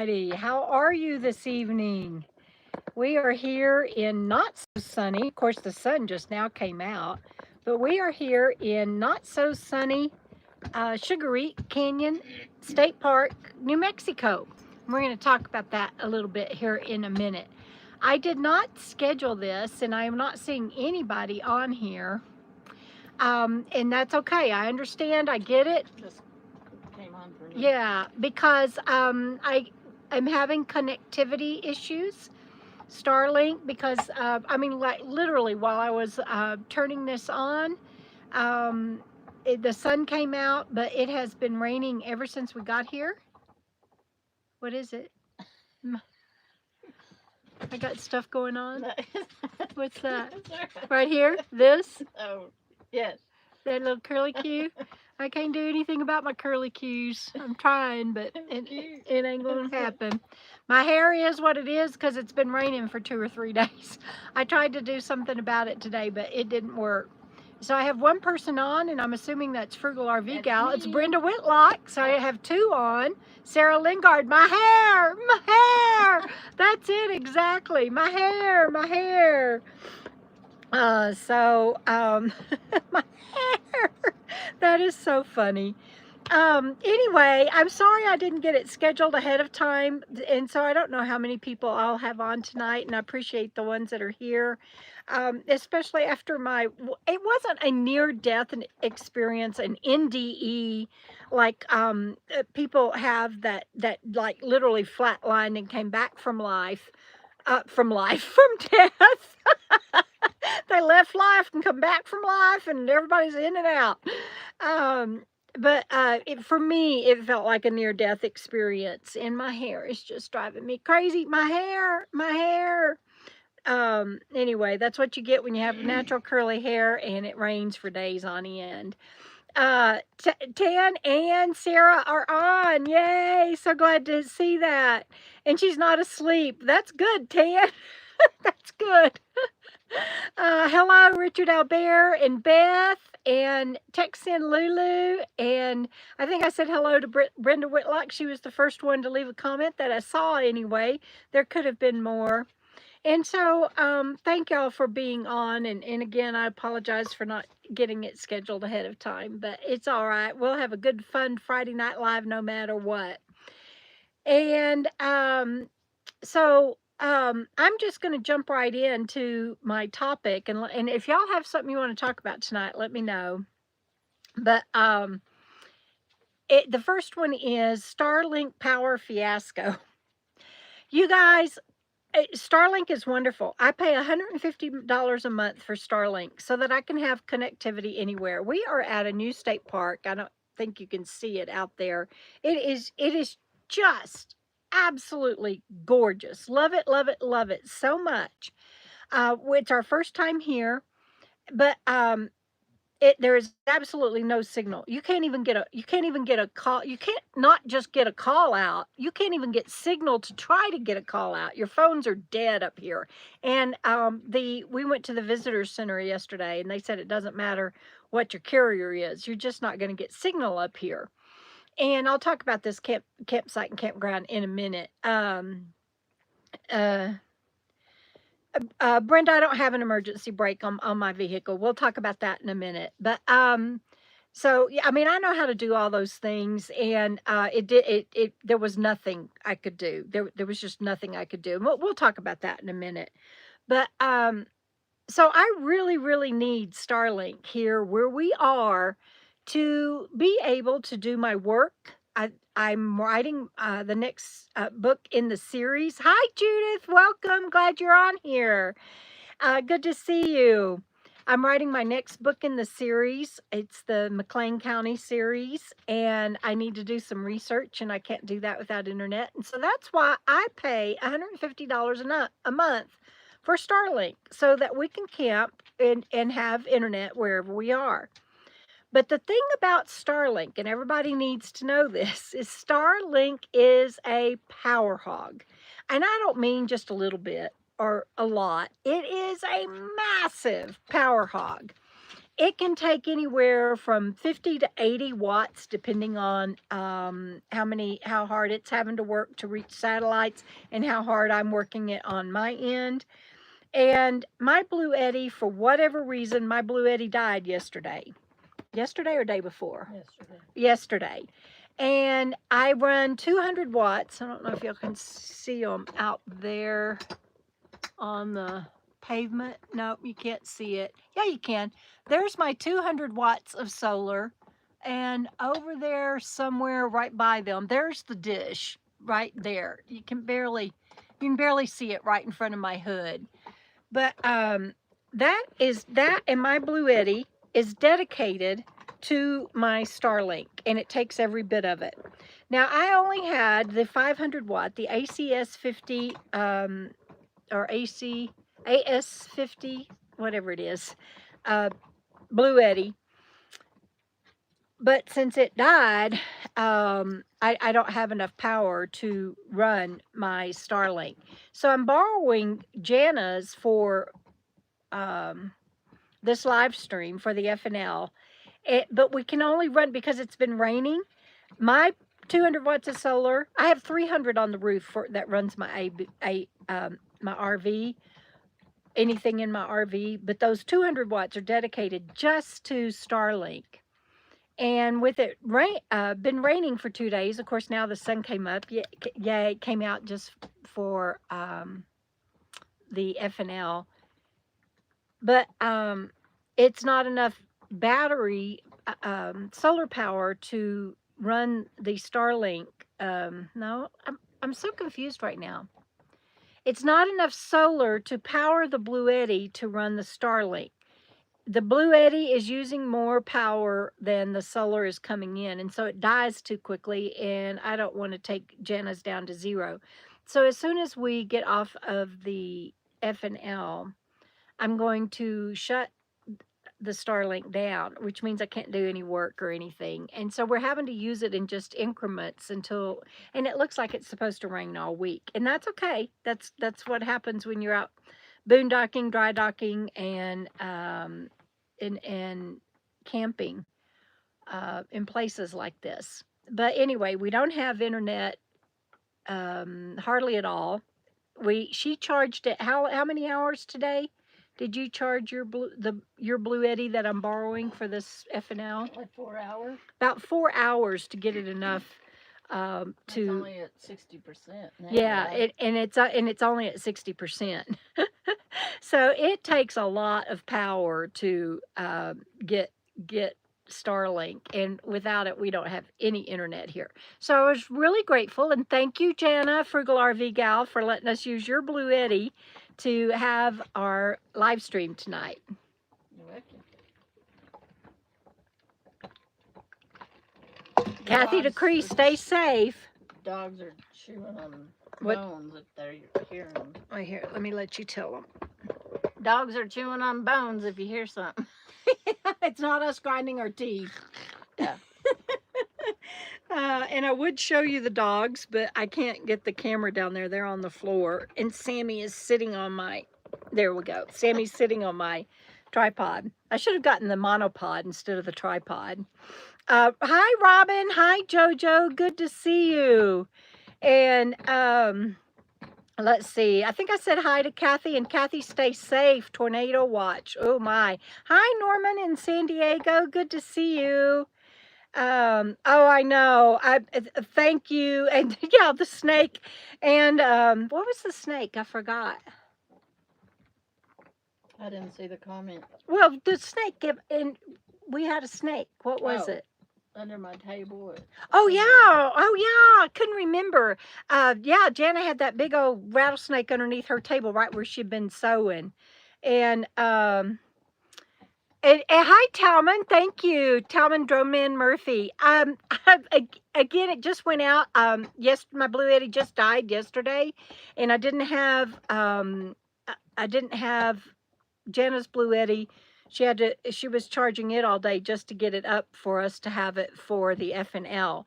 everybody. How are you this evening? We are here in not so sunny. Of course, the sun just now came out, but we are here in not so sunny Sugar Canyon State Park, New Mexico. We're going to talk about that a little bit here in a minute. I did not schedule this, and I am not seeing anybody on here. And that's okay. I understand. I get it. Just came on for me. Yeah, because I'm having connectivity issues. Starlink, because I mean, like literally while I was turning this on, the sun came out, but it has been raining ever since we got here. What is it? I got stuff going on. What's that? Right here? This? Oh, yes. That little curly cue? I can't do anything about my curly cues. I'm trying, but it ain't going to happen. My hair is what it is because it's been raining for 2 or 3 days. I tried to do something about it today, but it didn't work. So I have one person on, and I'm assuming that's Frugal RV Gal. It's Brenda Whitlock, so I have 2 on. Sarah Lingard, my hair. That's it, exactly. My hair. My hair. My hair. That is so funny. Anyway, I'm sorry I didn't get it scheduled ahead of time, and so I don't know how many people I'll have on tonight, and I appreciate the ones that are here, especially after it wasn't a near-death experience, an NDE, like people have that like literally flatlined and came back from from death. They left life and come back from life, and everybody's in and out. But for me, it felt like a near-death experience, and my hair is just driving me crazy. My hair. Anyway, that's what you get when you have natural curly hair and it rains for days on end. Tan and Sarah are on. Yay! So glad to see that. And she's not asleep. That's good, Tan. That's good. Hello, Richard Albert and Beth and Texan Lulu. And I think I said hello to Brenda Whitlock. She was the first one to leave a comment that I saw anyway. There could have been more. And so thank y'all for being on. And again, I apologize for not getting it scheduled ahead of time. But it's all right. We'll have a good, fun Friday Night Live no matter what. And I'm just going to jump right into my topic, and if y'all have something you want to talk about tonight, let me know. But the first one is Starlink power fiasco. You guys, Starlink is wonderful. I pay $150 a month for Starlink so that I can have connectivity anywhere. We are at a new state park. I don't think you can see it out there. It is just absolutely gorgeous. Love it, love it, love it so much. It's our first time here, but there is absolutely no signal. You can't even get a call. You can't not just get a call out. You can't even get signal to try to get a call out. Your phones are dead up here. And we went to the visitor center yesterday, and they said it doesn't matter what your carrier is. You're just not going to get signal up here. And I'll talk about this campsite and campground in a minute. Brenda, I don't have an emergency brake on my vehicle. We'll talk about that in a minute. But so yeah, I mean, I know how to do all those things, and there was nothing I could do. There was just nothing I could do. We'll talk about that in a minute. But so I really, really need Starlink here where we are to be able to do my work. I'm writing the next book in the series. Hi, Judith. Welcome. Glad you're on here. Good to see you. I'm writing my next book in the series. It's the McLean County series, and I need to do some research, and I can't do that without internet. And so that's why I pay $150 a month for Starlink so that we can camp and have internet wherever we are. But the thing about Starlink, and everybody needs to know this, is Starlink is a power hog. And I don't mean just a little bit or a lot. It is a massive power hog. it can take anywhere from 50 to 80 watts, depending on how hard it's having to work to reach satellites and how hard I'm working it on my end. And my Blue Eddy, for whatever reason, my Blue Eddy died yesterday. Yesterday or day before? Yesterday. And I run 200 watts. I don't know if you can see them out there on the pavement. No, you can't see it. Yeah, you can. There's my 200 watts of solar. And over there somewhere right by them, there's the dish right there. You can barely see it right in front of my hood. But that and my Blue Eddy is dedicated to my Starlink, and it takes every bit of it. Now, I only had the 500 watt, the ACS 50 or AS 50, whatever it is, Blue Eddy. But since it died, I don't have enough power to run my Starlink. So I'm borrowing Jana's for this live stream for the FNL. But we can only run, because it's been raining, my 200 watts of solar. I have 300 on the roof that runs my my RV, anything in my RV. But those 200 watts are dedicated just to Starlink. And with it been raining for 2 days, of course, now the sun came up. Yeah, it came out just for the FNL. But it's not enough battery, solar power to run the Starlink. No, I'm so confused right now. It's not enough solar to power the Blue Eddy to run the Starlink. The Blue Eddy is using more power than the solar is coming in, and so it dies too quickly, and I don't want to take Jana's down to 0. So as soon as we get off of the FNL, I'm going to shut the Starlink down, which means I can't do any work or anything. And so we're having to use it in just increments until, and it looks like it's supposed to rain all week. And that's okay. That's what happens when you're out boondocking, dry docking, and camping in places like this. But anyway, we don't have internet hardly at all. She charged it. How many hours today did you charge your Blue Eddy that I'm borrowing for this FNL? Like 4 hours. About 4 hours to get it enough to. It's only at 60% now. Yeah, right? it's only at 60%. So it takes a lot of power to get Starlink, and without it, we don't have any internet here. So I was really grateful, and thank you, Jana, Frugal RV Gal, for letting us use your Blue Eddy to have our live stream tonight. You're welcome. Kathy Decree, stay safe. Dogs are chewing on bones if they're hearing them. Right here, let me let you tell them. Dogs are chewing on bones if you hear something. It's not us grinding our teeth. Yeah. And I would show you the dogs, but I can't get the camera down there. They're on the floor. And Sammy is sitting on my, there we go. Sammy's sitting on my tripod. I should have gotten the monopod instead of the tripod. Hi, Robin. Hi, Jojo. Good to see you. And let's see. I think I said hi to Kathy, and Kathy, stay safe. Tornado watch. Oh, my. Hi, Norman in San Diego. Good to see you. Oh, I know. Thank you. And yeah, the snake. And what was the snake? I forgot. I didn't see the comment. Well, the snake, and we had a snake. What was it? Under my table. Oh yeah. Oh yeah. I couldn't remember. Yeah, Jana had that big old rattlesnake underneath her table right where she'd been sewing. And hi, Talman. Thank you, Talman Droman Murphy. Again, it just went out. Yes, my Blue Eddy just died yesterday, and I didn't have Jana's Blue Eddy. She was charging it all day just to get it up for us to have it for the FNL.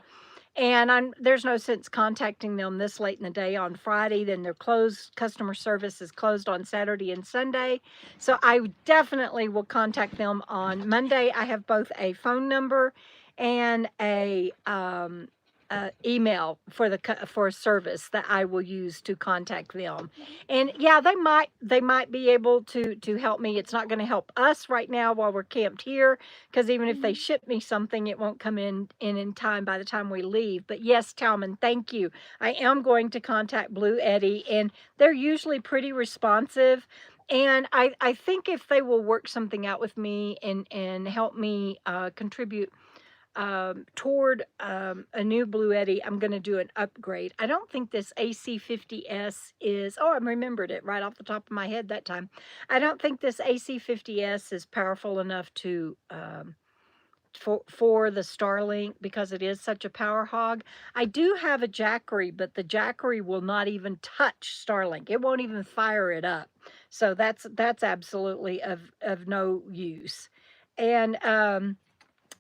And there's no sense contacting them this late in the day on Friday. Then they're closed. Customer service is closed on Saturday and Sunday. So I definitely will contact them on Monday. I have both a phone number and a email for for a service that I will use to contact them. And yeah, they might be able to help me. It's not going to help us right now while we're camped here, because even if they ship me something, it won't come in time by the time we leave. But yes, Talman, thank you. I am going to contact Blue Eddy, and they're usually pretty responsive. And I think if they will work something out with me and help me contribute toward a new Blue Eddy, I'm going to do an upgrade. I don't think this AC50S is, oh, I remembered it right off the top of my head that time. I don't think this AC50S is powerful enough to for the Starlink, because it is such a power hog. I do have a Jackery, but the Jackery will not even touch Starlink. It won't even fire it up. So that's absolutely of no use. And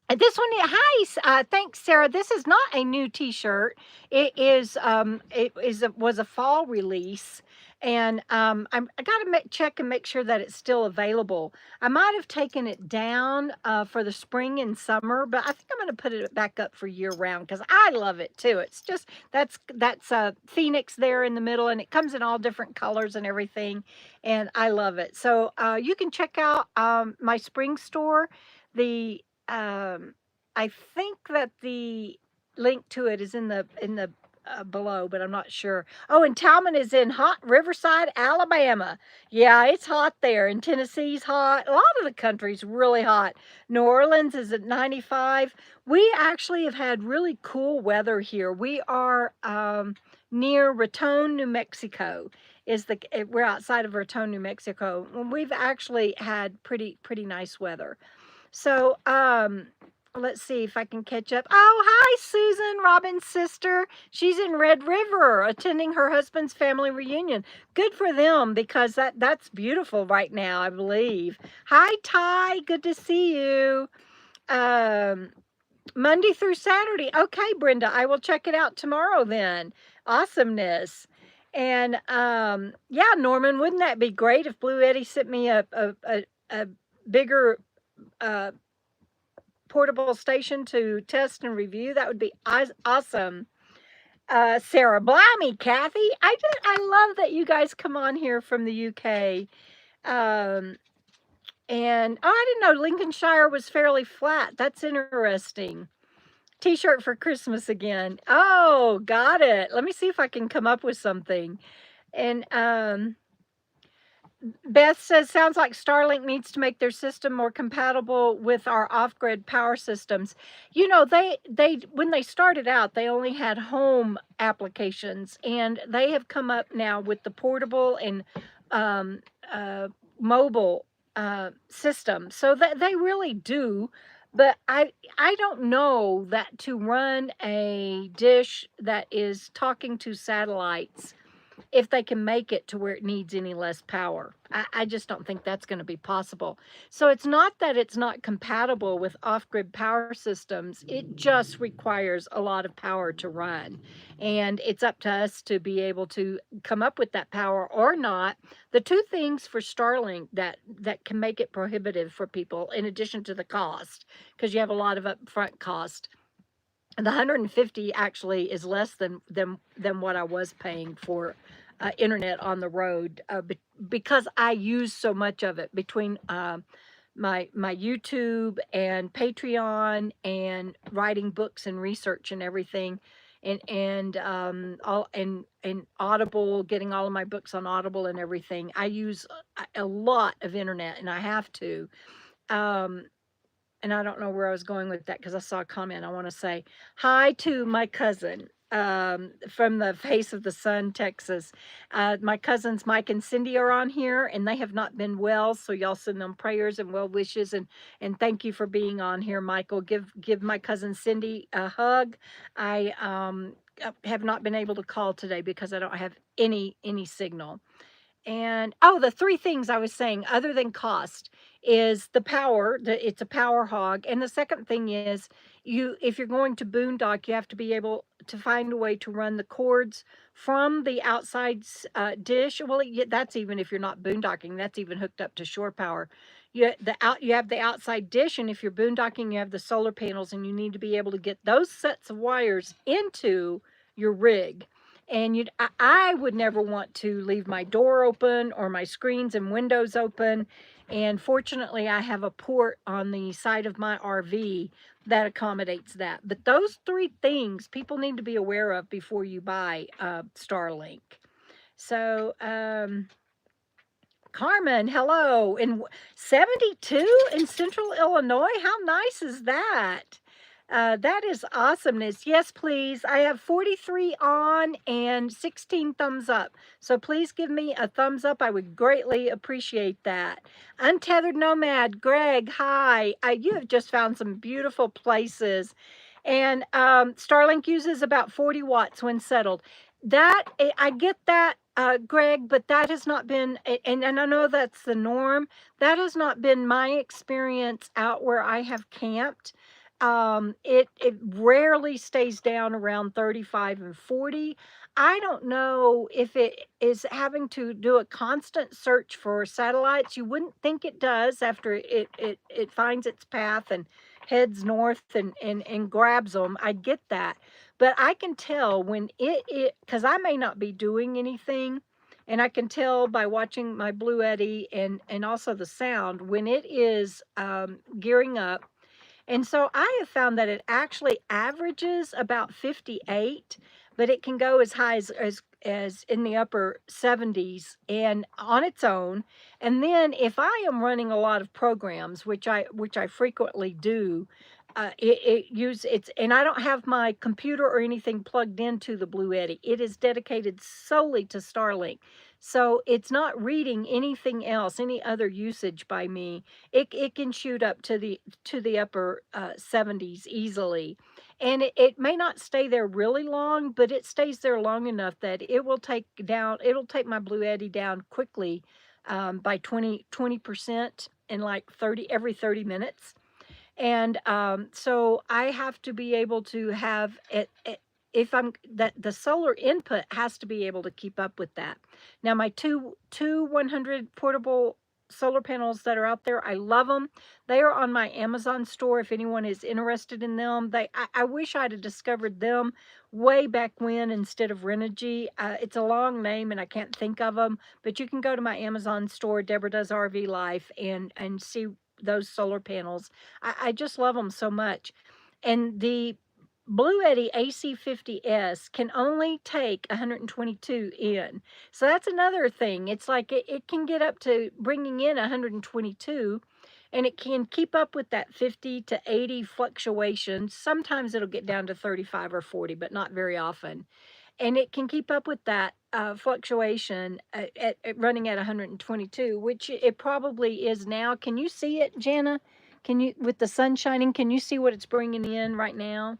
this one, hi, thanks, Sarah. This is not a new T-shirt. It is, was a fall release, and I got to check and make sure that it's still available. I might have taken it down for the spring and summer, but I think I'm going to put it back up for year round because I love it too. It's just that's Phoenix there in the middle, and it comes in all different colors and everything, and I love it. So you can check out my spring store. The I think that the link to it is in the below, but I'm not sure. Oh, and Talman is in hot Riverside, Alabama. Yeah, it's hot there, and Tennessee's hot. A lot of the country's really hot. New Orleans is at 95. We actually have had really cool weather here. We are near Raton, New Mexico. We're outside of Raton, New Mexico, and we've actually had pretty nice weather. So, let's see if I can catch up. Oh, hi, Susan, Robin's sister. She's in Red River attending her husband's family reunion. Good for them, because that's beautiful right now, I believe. Hi, Ty. Good to see you. Monday through Saturday. Okay, Brenda, I will check it out tomorrow then. Awesomeness. And yeah, Norman, wouldn't that be great if Blue Eddy sent me a bigger portable station to test and review? That would be awesome. Sarah, blimey, Kathy, I love that you guys come on here from the UK. And oh, I didn't know Lincolnshire was fairly flat. That's interesting. T-shirt for Christmas again. Oh, got it. Let me see if I can come up with something. And Beth says, sounds like Starlink needs to make their system more compatible with our off-grid power systems. You know, they when they started out, they only had home applications, and they have come up now with the portable and mobile system. So that they really do. But I don't know that to run a dish that is talking to satellites, if they can make it to where it needs any less power. I just don't think that's going to be possible. So it's not that it's not compatible with off-grid power systems. It just requires a lot of power to run. And it's up to us to be able to come up with that power or not. The two things for Starlink that can make it prohibitive for people, in addition to the cost, because you have a lot of upfront cost. The 150 actually is less than what I was paying for internet on the road, because I use so much of it between my YouTube and Patreon and writing books and research and everything, and Audible, getting all of my books on Audible and everything. I use a lot of internet, and I have to. And I don't know where I was going with that, because I saw a comment. I want to say hi to my cousin from the Face of the Sun, Texas. My cousins Mike and Cindy are on here, and they have not been well, so y'all send them prayers and well wishes, and thank you for being on here, Michael. Give my cousin Cindy a hug. I have not been able to call today because I don't have any signal. And oh, the three things I was saying, other than cost, is the power. It's a power hog, and the second thing is if you're going to boondock, you have to be able to find a way to run the cords from the outside dish. Well, that's even if you're not boondocking. That's even hooked up to shore power. You have the outside dish, and if you're boondocking, you have the solar panels, and you need to be able to get those sets of wires into your rig. And I would never want to leave my door open or my screens and windows open. And fortunately, I have a port on the side of my RV that accommodates that. But those three things people need to be aware of before you buy Starlink. So, Carmen, hello. In 72 in Central Illinois? How nice is that? That is awesomeness. Yes, please. I have 43 on and 16 thumbs up. So please give me a thumbs up. I would greatly appreciate that. Untethered Nomad, Greg, hi. You have just found some beautiful places. And Starlink uses about 40 watts when settled. I get that, Greg, but that has not been, and I know that's the norm. That has not been my experience out where I have camped. It rarely stays down around 35 and 40. I don't know if it is having to do a constant search for satellites. You wouldn't think it does after it finds its path and heads north and grabs them. I get that. But I can tell when because I may not be doing anything, and I can tell by watching my Blue Eddy and also the sound when it is gearing up. And so I have found that it actually averages about 58, but it can go as high as in the upper 70s and on its own. And then if I am running a lot of programs, which I frequently do, and I don't have my computer or anything plugged into the Blue Eddy. It is dedicated solely to Starlink. So it's not reading anything else, any other usage by me. It can shoot up to the upper 70s easily. And it may not stay there really long, but it stays there long enough that it'll take my Blue Eddy down quickly by 20% in like every 30 minutes. And so I have to be able to have if the solar input has to be able to keep up with that. Now my two 100 portable solar panels that are out there, I love them. They are on my Amazon store if anyone is interested in them. I wish I'd have discovered them way back when instead of Renogy. It's a long name and I can't think of them, but you can go to my Amazon store, Debra Does RV Life, and see those solar panels. I just love them so much. And the Blue Eddy AC50S can only take 122 in. So that's another thing. It's like it can get up to bringing in 122, and it can keep up with that 50 to 80 fluctuation. Sometimes it'll get down to 35 or 40, but not very often. And it can keep up with that fluctuation at running at 122, which it probably is now. Can you see it, Jana? Can you, with the sun shining, can you see what it's bringing in right now?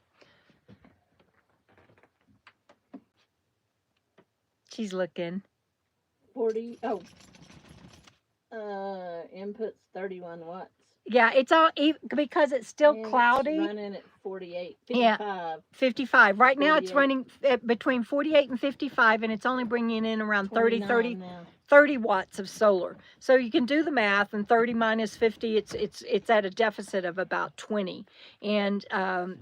She's looking. 40. Oh. Input's 31 watts. Yeah, it's all because it's still and cloudy. It's running at 48, 55. Yeah, 55. Right now 48. it's running between 48 and 55, and it's only bringing in around 30 watts of solar. So you can do the math, and 30 minus 50, it's at a deficit of about 20. And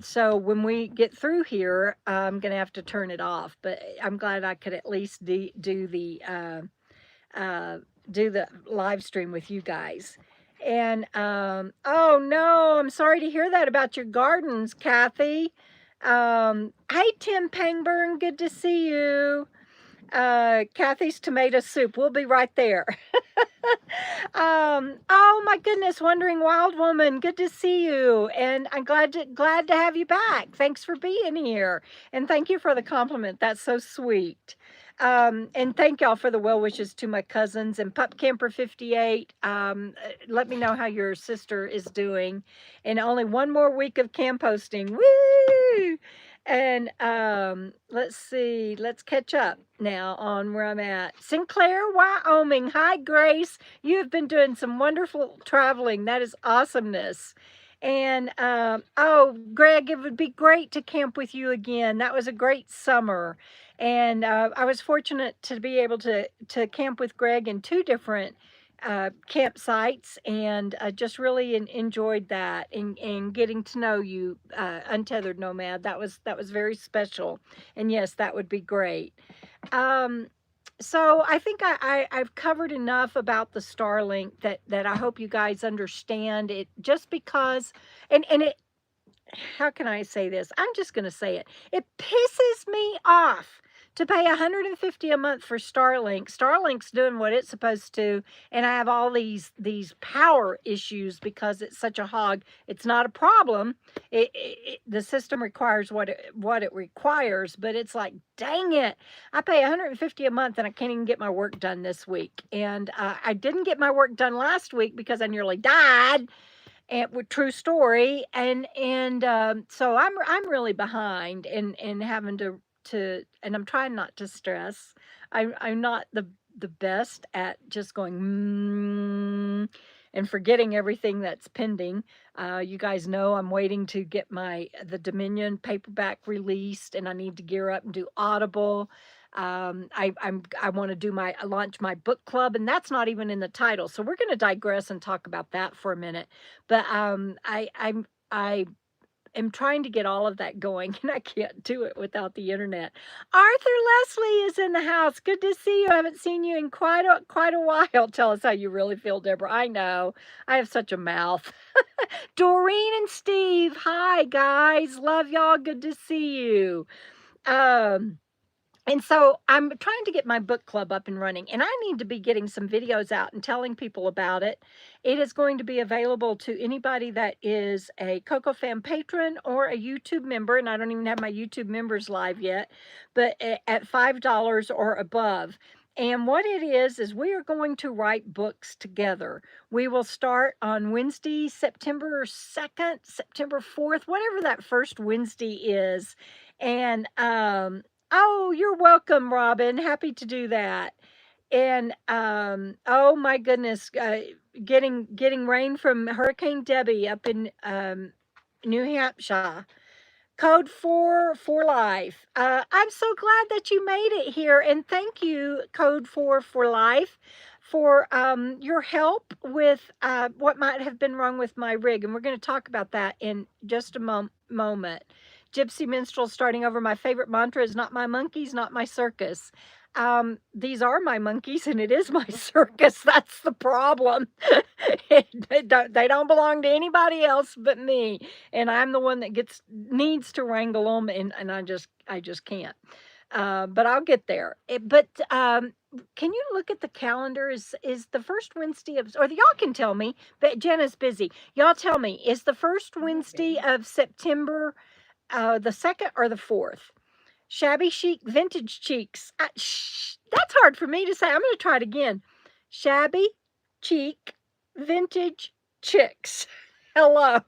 so when we get through here, I'm going to have to turn it off. But I'm glad I could at least do the live stream with you guys. And oh no, I'm sorry to hear that about your gardens, Kathy. Hey Tim Pangburn, good to see you. Kathy's tomato soup, we'll be right there. Oh my goodness, Wandering Wild Woman, good to see you, and I'm glad to have you back. Thanks for being here, and thank you for the compliment. That's so sweet. And thank y'all for the well wishes to my cousins and Pup Camper 58. Let me know how your sister is doing. And only one more week of camp hosting. Woo! And let's see, let's catch up now on where I'm at. Sinclair, Wyoming. Hi, Grace. You have been doing some wonderful traveling. That is awesomeness. And oh, Greg, it would be great to camp with you again. That was a great summer. And I was fortunate to be able to camp with Greg in 2 different campsites, and just really enjoyed that, and getting to know you, Untethered Nomad. That was very special, and yes, that would be great. Um, so I think I've covered enough about the Starlink that I hope you guys understand it. Just because, and it, how can I say this? I'm just going to say it. It pisses me off to pay $150 a month for Starlink. Starlink's doing what it's supposed to, and I have all these power issues because it's such a hog. It's not a problem. The system requires what it requires, but it's like, dang it! I pay $150 a month and I can't even get my work done this week. And I didn't get my work done last week because I nearly died. And with true story, and so I'm really behind in having and I'm trying not to stress. I'm not the best at just going and forgetting everything that's pending. You guys know I'm waiting to get the Dominion paperback released, and I need to gear up and do Audible. I want to launch my book club, and that's not even in the title. So we're going to digress and talk about that for a minute. But I am trying to get all of that going, and I can't do it without the internet. Arthur Leslie is in the house. Good to see you. I haven't seen you in quite a while. Tell us how you really feel, Deborah. I know I have such a mouth. Doreen and Steve. Hi guys. Love y'all. Good to see you. And so I'm trying to get my book club up and running, and I need to be getting some videos out and telling people about it. It is going to be available to anybody that is a KOKO Fam patron or a YouTube member, and I don't even have my YouTube members live yet, but at $5 or above. And what it is we are going to write books together. We will start on Wednesday, September 2nd, September 4th, whatever that first Wednesday is. And oh, you're welcome, Robin. Happy to do that. And oh my goodness, getting rain from Hurricane Debbie up in New Hampshire. Code 4 for life. I'm so glad that you made it here, and thank you, Code 4 for life, for your help with what might have been wrong with my rig, and we're going to talk about that in just a moment. Gypsy Minstrel starting over. My favorite mantra is not my monkeys, not my circus. These are my monkeys, and it is my circus. That's the problem. They don't belong to anybody else but me, and I'm the one that needs to wrangle them, and I just can't. But I'll get there. Can you look at the calendar? Is the first Wednesday of, or y'all can tell me, but Jenna's busy. Y'all tell me, is the first Wednesday of September the 2nd or the 4th? Shabby chic, vintage cheeks. That's hard for me to say. I'm going to try it again. Shabby cheek, vintage chicks. Hello.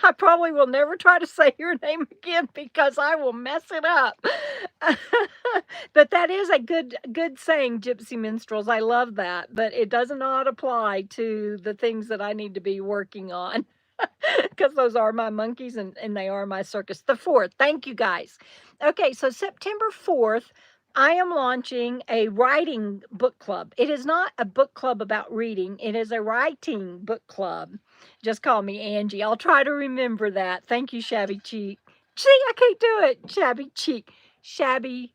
I probably will never try to say your name again because I will mess it up. But that is a good saying, Gypsy Minstrels. I love that, but it does not apply to the things that I need to be working on. Because those are my monkeys, and they are my circus. The 4th. Thank you, guys. Okay, so September 4th, I am launching a writing book club. It is not a book club about reading. It is a writing book club. Just call me Angie. I'll try to remember that. Thank you, Shabby Cheek. See, I can't do it. Shabby Cheek. Shabby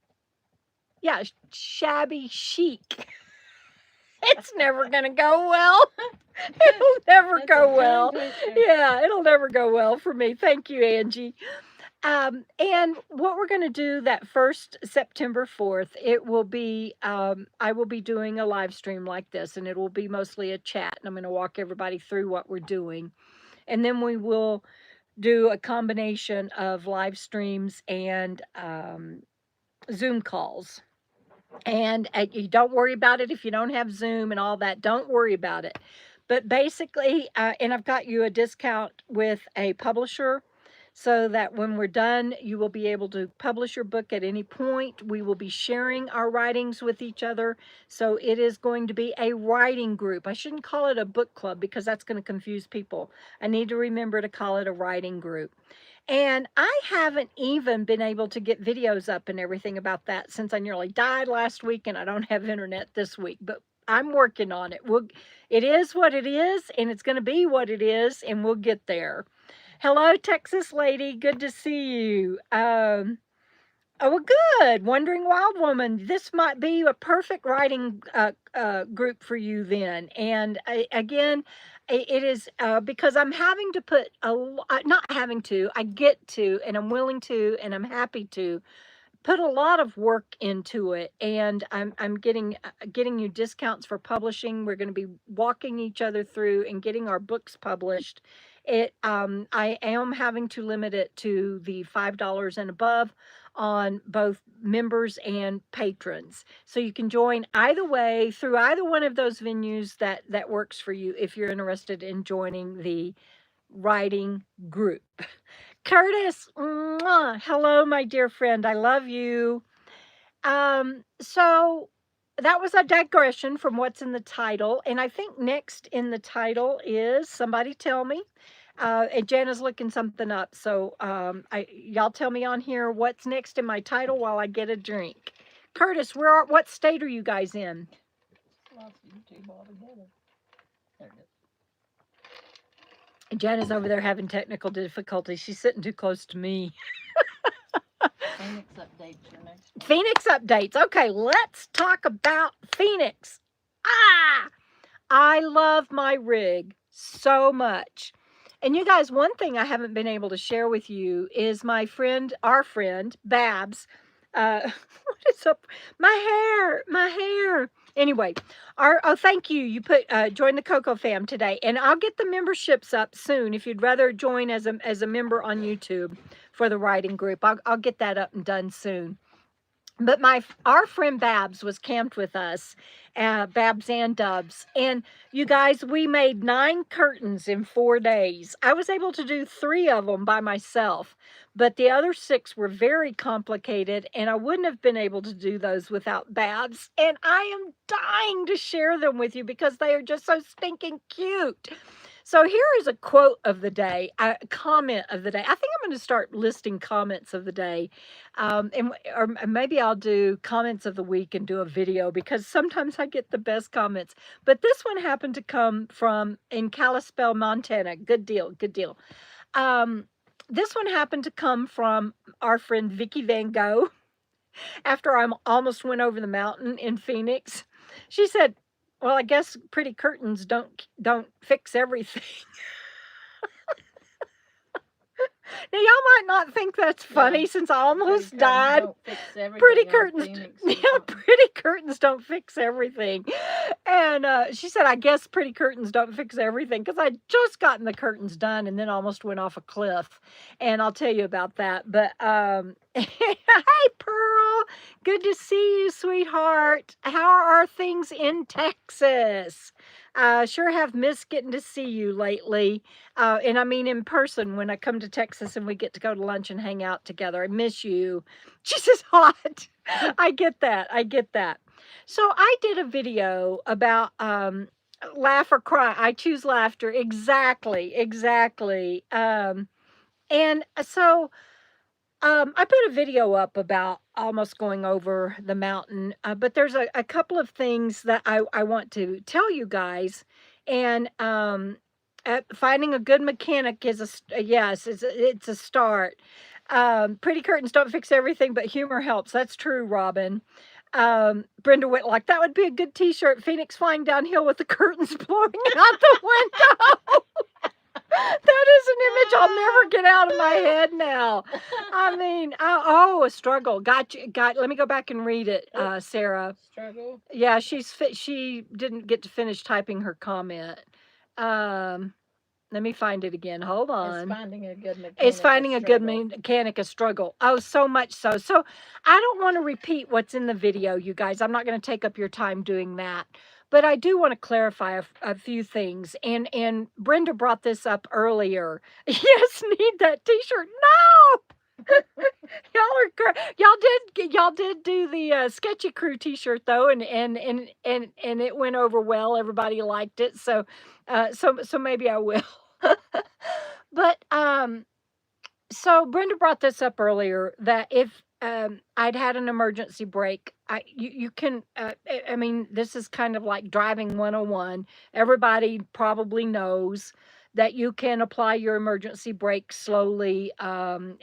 chic. It's never going to go well. It'll never go well. Yeah, it'll never go well for me. Thank you, Angie. And what we're going to do that first September 4th, it will be, I will be doing a live stream like this, and it will be mostly a chat, and I'm going to walk everybody through what we're doing. And then we will do a combination of live streams and Zoom calls. And you don't worry about it if you don't have Zoom and all that. Don't worry about it. But basically, and I've got you a discount with a publisher. so that when we're done, you will be able to publish your book at any point. We will be sharing our writings with each other. So it is going to be a writing group. I shouldn't call it a book club because that's going to confuse people. I need to remember to call it a writing group. And I haven't even been able to get videos up and everything about that since I nearly died last week, and I don't have internet this week, but I'm working on it. It is what it is, and it's going to be what it is, and we'll get there. Hello, Texas lady. Good to see you. Oh, well, good. Wandering Wild Woman. This might be a perfect writing group for you then. And again, it is because I'm having to put not having to, I get to, and I'm willing to, and I'm happy to put a lot of work into it, and I'm getting you discounts for publishing. We're going to be walking each other through and getting our books published. I am having to limit it to the $5 and above on both members and patrons. So you can join either way through either one of those venues that works for you if you're interested in joining the writing group. Curtis, mwah, hello, my dear friend. I love you. So that was a digression from what's in the title. And I think next in the title is, somebody tell me, and Jana's looking something up. So y'all tell me on here what's next in my title while I get a drink. Curtis, what state are you guys in? Lost YouTube altogether. There it is. Jana's over there having technical difficulties. She's sitting too close to me. Phoenyx updates your next one. Phoenyx updates. Okay, let's talk about Phoenyx. I love my rig so much. And you guys, one thing I haven't been able to share with you is our friend, Babs. What is up? My hair. Anyway, thank you. You put join the KOKO Fam today, and I'll get the memberships up soon. If you'd rather join as a member on YouTube for the writing group, I'll get that up and done soon. But our friend Babs was camped with us, Babs and Dubs. And you guys, we made 9 curtains in 4 days. I was able to do 3 of them by myself, but the other 6 were very complicated, and I wouldn't have been able to do those without Babs. And I am dying to share them with you because they are just so stinking cute. So here is a quote of the day, a comment of the day. I think I'm going to start listing comments of the day. Or maybe I'll do comments of the week and do a video because sometimes I get the best comments. But this one happened to come from in Kalispell, Montana. Good deal, good deal. This one happened to come from our friend Vicky Van Gogh after I almost went over the mountain in Phoenix. She said, well, I guess pretty curtains don't fix everything. Now, y'all might not think that's funny since I almost died. Pretty curtains, pretty curtains don't fix everything. And she said, I guess pretty curtains don't fix everything because I just gotten the curtains done and then almost went off a cliff. And I'll tell you about that. But hey, Pearl, good to see you, sweetheart. How are things in Texas? Sure have missed getting to see you lately. And I mean in person when I come to Texas and we get to go to lunch and hang out together. I miss you. Jesus, hot. I get that. I get that. So I did a video about laugh or cry. I choose laughter. Exactly. Exactly. And so I put a video up about almost going over the mountain, but there's a couple of things that I want to tell you guys. And finding a good mechanic is yes, it's a start. Pretty curtains don't fix everything, but humor helps. That's true, Robin. Brenda Whitlock, that would be a good t-shirt. Phoenix flying downhill with the curtains blowing out the window. That is an image I'll never get out of my head now. I mean, a struggle. Let me go back and read it, Sarah. Struggle? Yeah, she didn't get to finish typing her comment. Let me find it again. Hold on. Is finding a good mechanic a struggle. Oh, so much so. So I don't want to repeat what's in the video, you guys. I'm not going to take up your time doing that. But I do want to clarify a few things. And Brenda brought this up earlier. Yes, need that T-shirt. No. Y'all did do the Sketchy Crew T-shirt though, and it went over well. Everybody liked it, so maybe I will. But so Brenda brought this up earlier that if I'd had an emergency brake, you can. I mean, this is kind of like driving 101. Everybody probably knows that you can apply your emergency brake slowly and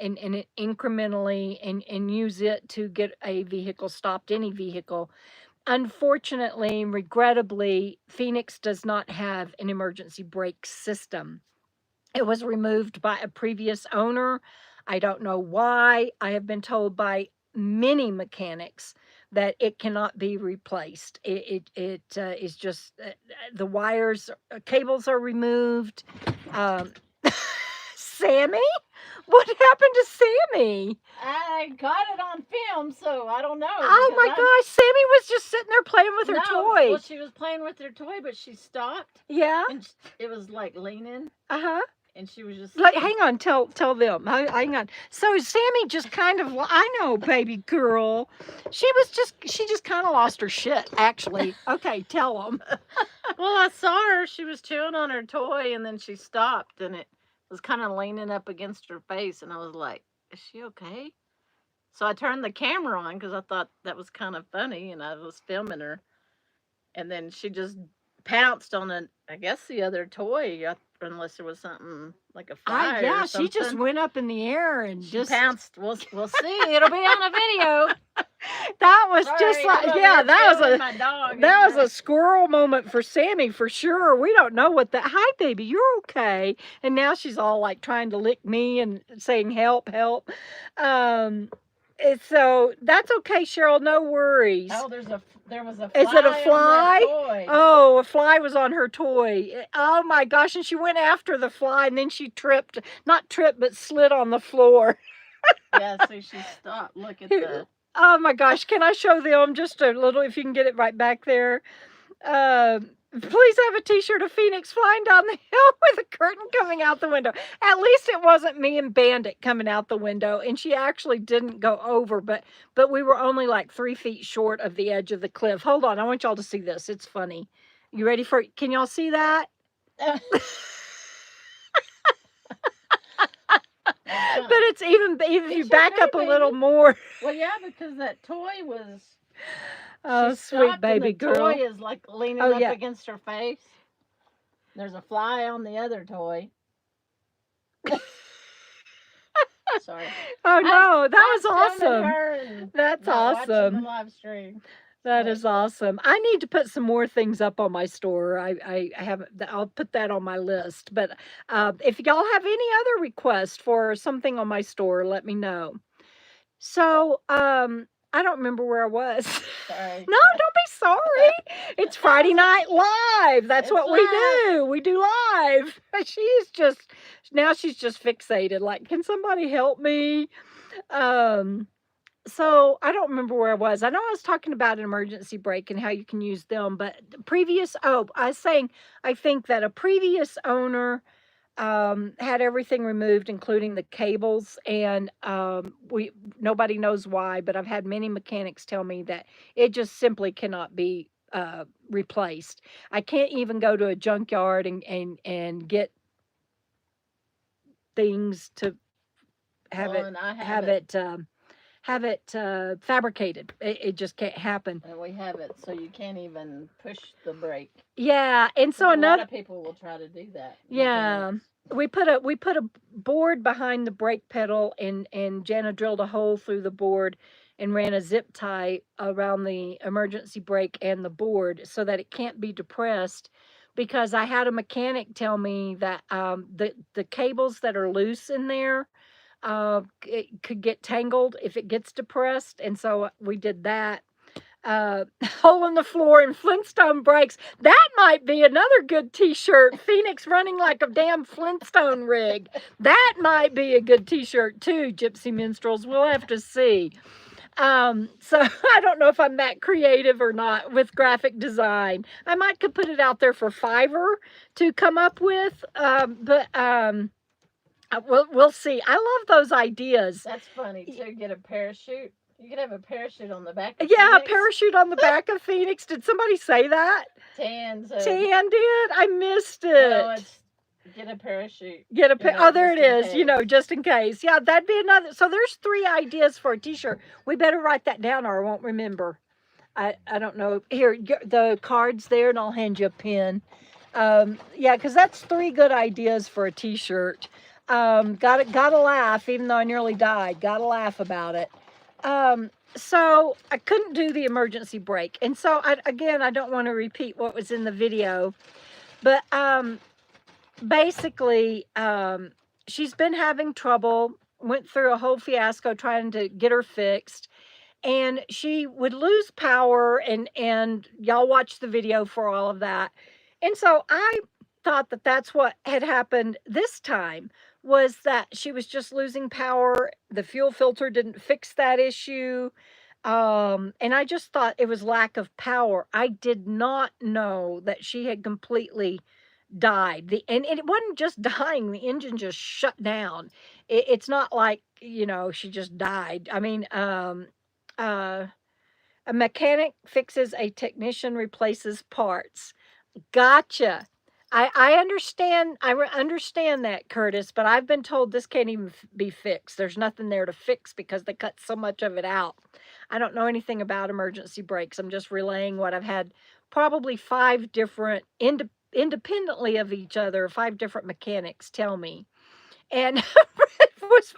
incrementally and use it to get a vehicle stopped, any vehicle. Unfortunately, regrettably, Phoenix does not have an emergency brake system. It was removed by a previous owner. I don't know why. I have been told by many mechanics that it cannot be replaced. It is just the wires, cables are removed. Sammy? What happened to Sammy? I got it on film, so I don't know. Oh my gosh, Sammy was just sitting there playing with her toy. Well, she was playing with her toy, but she stopped. Yeah. And it was like leaning. Uh-huh. And she was just like, hang on, tell them. Hang on. So Sammy just kind of, I know, baby girl. She just kind of lost her shit, actually. Okay, tell them. Well, I saw her. She was chewing on her toy, and then she stopped, and it was kind of leaning up against her face, and I was like, is she okay? So I turned the camera on because I thought that was kind of funny, and I was filming her, and then she just pounced on I guess the other toy, unless there was something like a fly yeah, or something. She just went up in the air and she just pounced. We'll see. It'll be on a video. That was just like, yeah, that was a squirrel moment for Sammy for sure. We don't know what that. Hi, baby, you're okay. And now she's all like trying to lick me and saying help, help. So that's okay, Cheryl. No worries. Oh, there was a fly. Is it a fly? On that toy. Oh, a fly was on her toy. Oh my gosh! And she went after the fly, and then she not tripped, but slid on the floor. Yeah, so she stopped. Look at that. Oh my gosh! Can I show them just a little? If you can get it right back there. Please have a T-shirt of Phoenix flying down the hill with a curtain coming out the window. At least it wasn't me and Bandit coming out the window, and she actually didn't go over, but we were only like 3 feet short of the edge of the cliff. Hold on, I want y'all to see this. It's funny. You ready for it? Can y'all see that? But it's even if you back up a little more. Well, yeah, because that toy was. Oh, sweet baby girl. The toy is like leaning up against her face. There's a fly on the other toy. Sorry. Oh no, that was awesome. That's awesome. The live stream. That is awesome. I need to put some more things up on my store. I haven't. I'll put that on my list. But if y'all have any other requests for something on my store, let me know. So I don't remember where I was. Sorry. No, don't be sorry. It's Friday Night Live. That's what we do. We do live. She's just fixated. Like, can somebody help me? So I don't remember where I was. I know I was talking about an emergency brake and how you can use them, but I was saying, I think that a previous owner had everything removed, including the cables, and nobody knows why, but I've had many mechanics tell me that it just simply cannot be replaced. I can't even go to a junkyard and get things to have it fabricated. It just can't happen. And we have it, so you can't even push the brake. Yeah, and so a lot of people will try to do that. Yeah. We put a board behind the brake pedal, and Jana drilled a hole through the board and ran a zip tie around the emergency brake and the board so that it can't be depressed, because I had a mechanic tell me that the cables that are loose in there it could get tangled if it gets depressed, and so we did that. Hole in the floor and Flintstone brakes. That might be another good T-shirt. Phoenix running like a damn Flintstone rig. That might be a good T-shirt too, Gypsy Minstrels. We'll have to see. So I don't know if I'm that creative or not with graphic design. I might could put it out there for Fiverr to come up with, we'll see. I love those ideas. That's funny too. Get a parachute. You could have a parachute on the back of Yeah, a Phoenix. parachute on the back of Phoenix. Did somebody say that? Tan said. Tan did? I missed it. No, it's get a parachute. Get a oh, there it is. Case. You know, just in case. Yeah, that'd be another. So there's 3 ideas for a T-shirt. We better write that down, or I won't remember. I don't know. Here, the cards there, and I'll hand you a pen. Yeah, because that's 3 good ideas for a T-shirt. Gotta laugh, even though I nearly died. Gotta laugh about it. So I couldn't do the emergency brake, and so again, I don't want to repeat what was in the video, but basically, she's been having trouble. Went through a whole fiasco trying to get her fixed, and she would lose power, and y'all watch the video for all of that. And so I thought that that's what had happened this time, was that she was just losing power. The fuel filter didn't fix that issue. And I just thought it was lack of power. I did not know that she had completely died. And it wasn't just dying, the engine just shut down. It's not like, you know, she just died. I mean, a mechanic fixes, a technician replaces parts. Gotcha. I understand. I understand that, Curtis, but I've been told this can't even be fixed. There's nothing there to fix because they cut so much of it out. I don't know anything about emergency brakes. I'm just relaying what I've had probably 5 different, independently of each other, 5 different mechanics tell me. And it was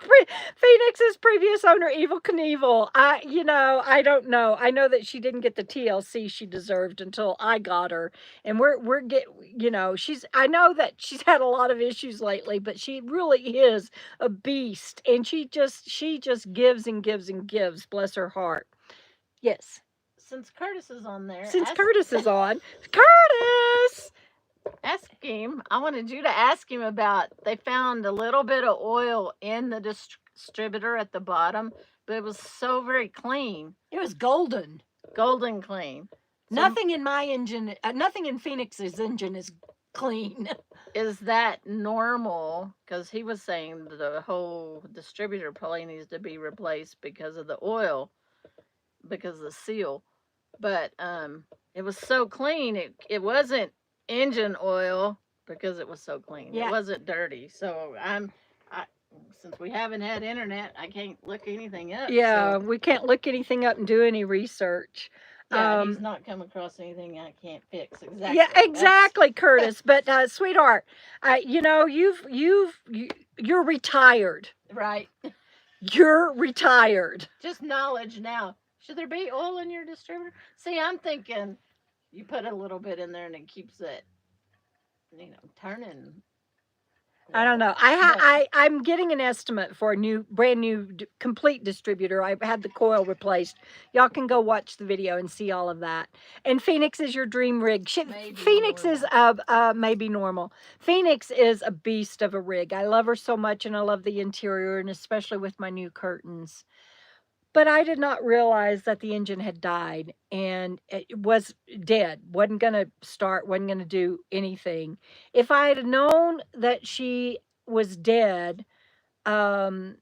Phoenix's previous owner, Evil Knievel. I don't know. I know that she didn't get the TLC she deserved until I got her. And I know that she's had a lot of issues lately, but she really is a beast. And she just gives and gives and gives. Bless her heart. Yes. Since Curtis is on there. Curtis is on. Curtis! Ask him. I wanted you to ask him about, they found a little bit of oil in the distributor at the bottom, but it was so very clean. It was golden. Golden clean. So nothing in my engine, nothing in Phoenix's engine is clean. Is that normal? Because he was saying the whole distributor probably needs to be replaced because of the oil, because of the seal. But it was so clean, it wasn't engine oil because it was so clean. Yeah. It wasn't dirty. So since we haven't had internet, I can't look anything up. Yeah, so we can't look anything up and do any research. Yeah, he's not come across anything I can't fix. Exactly. Yeah, exactly, Curtis. But sweetheart, you're retired. Right. You're retired. Just knowledge now. Should there be oil in your distributor? See, I'm thinking you put a little bit in there and it keeps it, turning. I don't know. I'm getting an estimate for a brand new complete distributor. I had the coil replaced. Y'all can go watch the video and see all of that. And Phoenix is your dream rig. Phoenix is maybe normal. Phoenix is a beast of a rig. I love her so much, and I love the interior, and especially with my new curtains. But I did not realize that the engine had died and it was dead. Wasn't going to start, wasn't going to do anything. If I had known that she was dead, and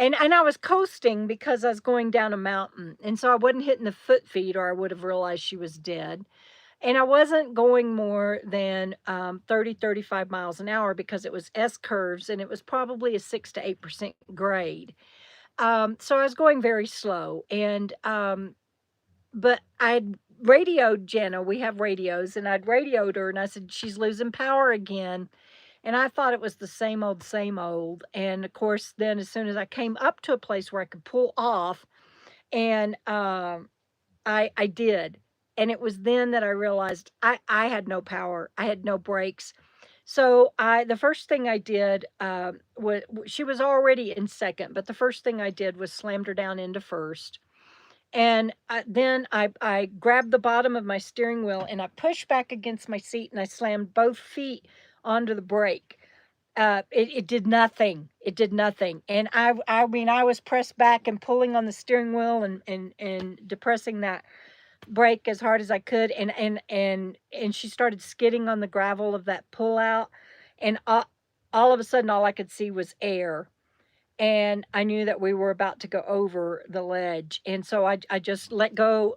I was coasting because I was going down a mountain. And so I wasn't hitting the foot feed, or I would have realized she was dead. And I wasn't going more than 30, 35 miles an hour because it was S-curves and it was probably a 6 to 8% grade. So I was going very slow, and but I'd radioed Jenna. We have radios, and I'd radioed her, and I said, she's losing power again. And I thought it was the same old, same old. And of course, then as soon as I came up to a place where I could pull off, and I did. And it was then that I realized I had no power. I had no brakes. So the first thing I did was, she was already in second, but the first thing I did was slammed her down into first. And then I grabbed the bottom of my steering wheel and I pushed back against my seat and I slammed both feet onto the brake. it did nothing. It did nothing. And I mean, I was pressed back and pulling on the steering wheel and depressing that brake as hard as I could. And she started skidding on the gravel of that pullout. And all of a sudden, all I could see was air. And I knew that we were about to go over the ledge. And so I just let go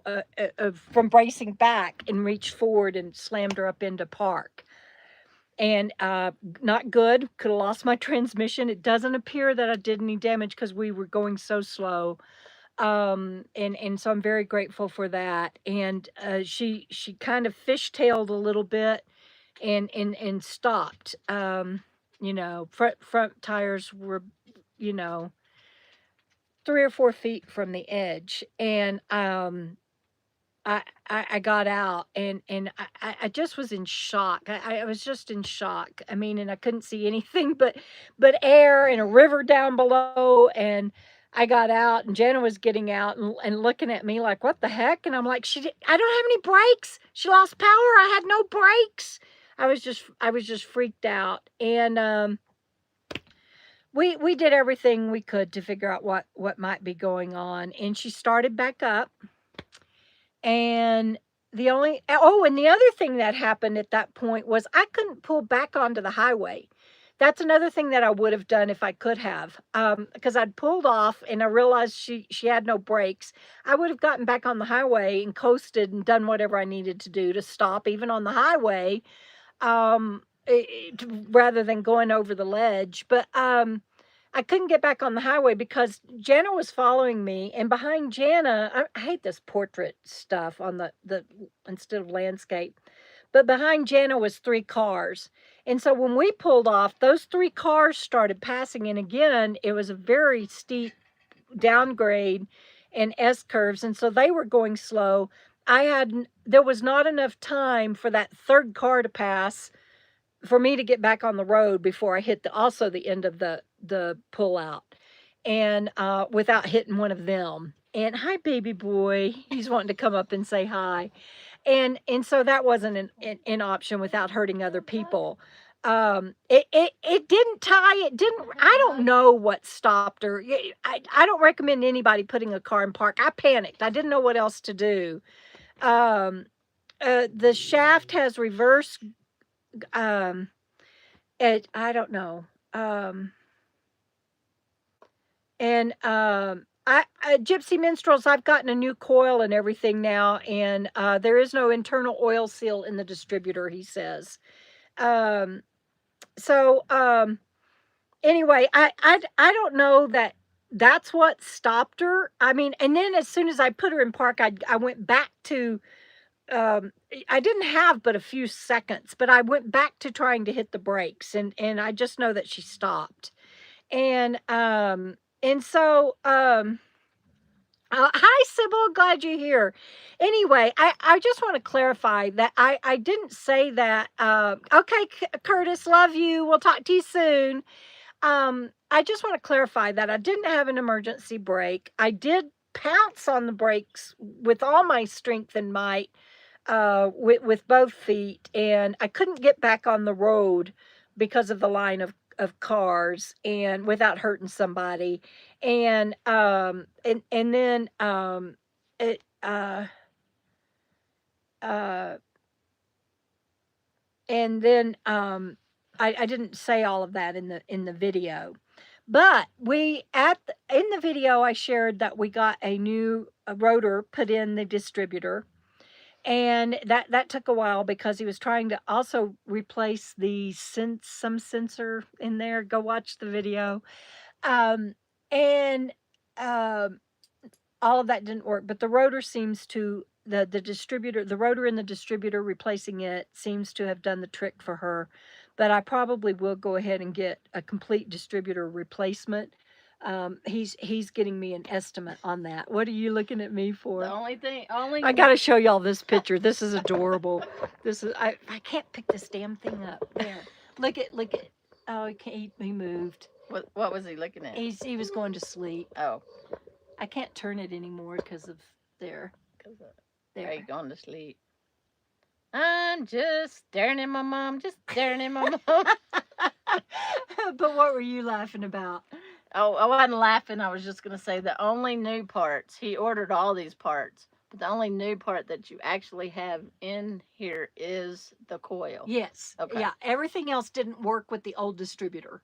from bracing back and reached forward and slammed her up into park. And not good. Could have lost my transmission. It doesn't appear that I did any damage because we were going so slow. And so I'm very grateful for that. And she kind of fishtailed a little bit and stopped. You know, front tires were, you know, 3 or 4 feet from the edge. And I got out and I just was in shock. I was just in shock. I mean, and I couldn't see anything but air and a river down below. And I got out and Jenna was getting out and looking at me like, what the heck? And I'm like, I don't have any brakes. She lost power. I had no brakes. I was just freaked out. And we did everything we could to figure out what might be going on. And she started back up. And the other thing that happened at that point was I couldn't pull back onto the highway. That's another thing that I would have done if I could have, because I'd pulled off and I realized she had no brakes. I would have gotten back on the highway and coasted and done whatever I needed to do to stop, even on the highway, rather than going over the ledge. But I couldn't get back on the highway because Jana was following me, and behind Jana, I hate this portrait stuff on the instead of landscape, but behind Jana was 3 cars. And so when we pulled off, those 3 cars started passing, and again, it was a very steep downgrade and S curves, and so they were going slow. There was not enough time for that 3rd car to pass for me to get back on the road before I hit the end of the pull out, and without hitting one of them. And hi, baby boy, he's wanting to come up and say hi. And so that wasn't an option without hurting other people. It didn't tie. It didn't. I don't know what stopped her. I don't recommend anybody putting a car in park. I panicked. I didn't know what else to do. The shaft has reverse. I don't know. Gypsy Minstrels, I've gotten a new coil and everything now, and there is no internal oil seal in the distributor, he says. Anyway, I don't know that that's what stopped her. I mean, and then as soon as I put her in park, I went back to I didn't have but a few seconds, but I went back to trying to hit the brakes, and I just know that she stopped. And so hi Sybil, glad you're here. Anyway, I just want to clarify that I didn't say that. Okay, Curtis, love you. We'll talk to you soon. I just want to clarify that I didn't have an emergency brake. I did pounce on the brakes with all my strength and might, with both feet, and I couldn't get back on the road because of the line of cars and without hurting somebody. And then it and then I didn't say all of that in the video. But in the video I shared that we got a new rotor put in the distributor. And that took a while because he was trying to also replace some sensor in there. Go watch the video. And all of that didn't work, but the rotor seems to the rotor in the distributor, replacing it seems to have done the trick for her. But I probably will go ahead and get a complete distributor replacement. He's getting me an estimate on that. What are you looking at me for? I gotta show y'all this picture. This is adorable. I can't pick this damn thing up. There, look at. Oh, he moved. What was he looking at? He was going to sleep. Oh, I can't turn it anymore because of there. There. Are you going to sleep? I'm just staring at my mom. Just staring at my mom. But what were you laughing about? Oh, I wasn't laughing. I was just going to say the only new parts, he ordered all these parts, but the only new part that you actually have in here is the coil. Yes. Okay. Yeah. Everything else didn't work with the old distributor.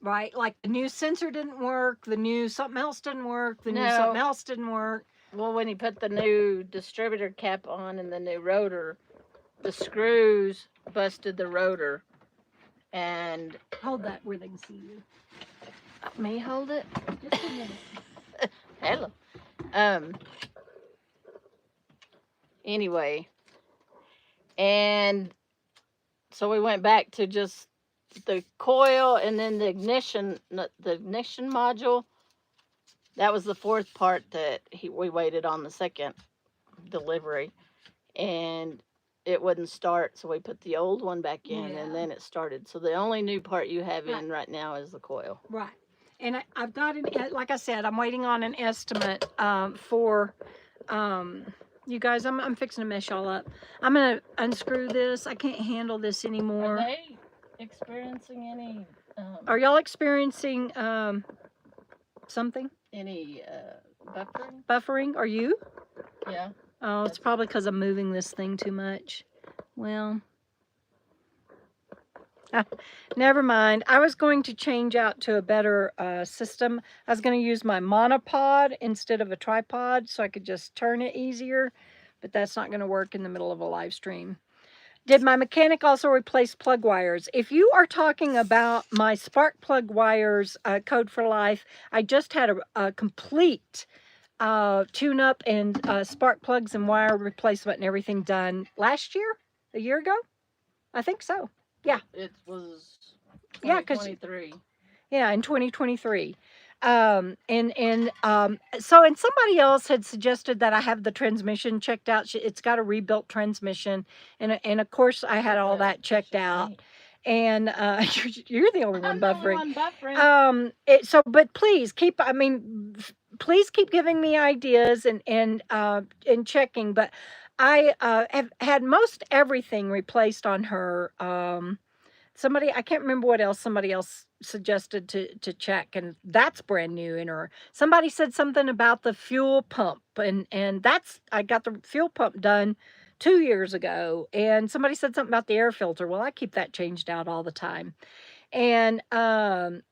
Right? Like the new sensor didn't work, the new something else didn't work, the new something No. else didn't work. Well, when he put the new distributor cap on and the new rotor, the screws busted the rotor. And Hold that where they can see you. me hold it? Just a minute. Hello. Anyway, and so we went back to just the coil and then the ignition module. That was the fourth part that we waited on the second delivery, and it wouldn't start, so we put the old one back in, and then it started. So the only new part you have in right now is the coil. Right. And I've got like I said, I'm waiting on an estimate for you guys. I'm fixing to mess y'all up. I'm gonna unscrew this. I can't handle this anymore. Are they experiencing any are y'all experiencing something? Any buffering? Buffering? Are you? Yeah. Oh, it's probably because I'm moving this thing too much. Well, never mind. I was going to change out to a better system. I was going to use my monopod instead of a tripod so I could just turn it easier, but that's not going to work in the middle of a live stream. Did my mechanic also replace plug wires? If you are talking about my spark plug wires, Code for Life, I just had a complete tune-up and spark plugs and wire replacement and everything done last year, a year ago. I think so. Yeah. It was 2023. Yeah, in 2023. So somebody else had suggested that I have the transmission checked out. It's got a rebuilt transmission, and of course I had all that checked out. And you're the only one buffering. But please keep. I mean, please keep giving me ideas and checking. But I have had most everything replaced on her. I can't remember what else somebody else suggested to check, and that's brand new in her. Somebody said something about the fuel pump, and I got the fuel pump done 2 years ago, and somebody said something about the air filter. Well, I keep that changed out all the time. And I'm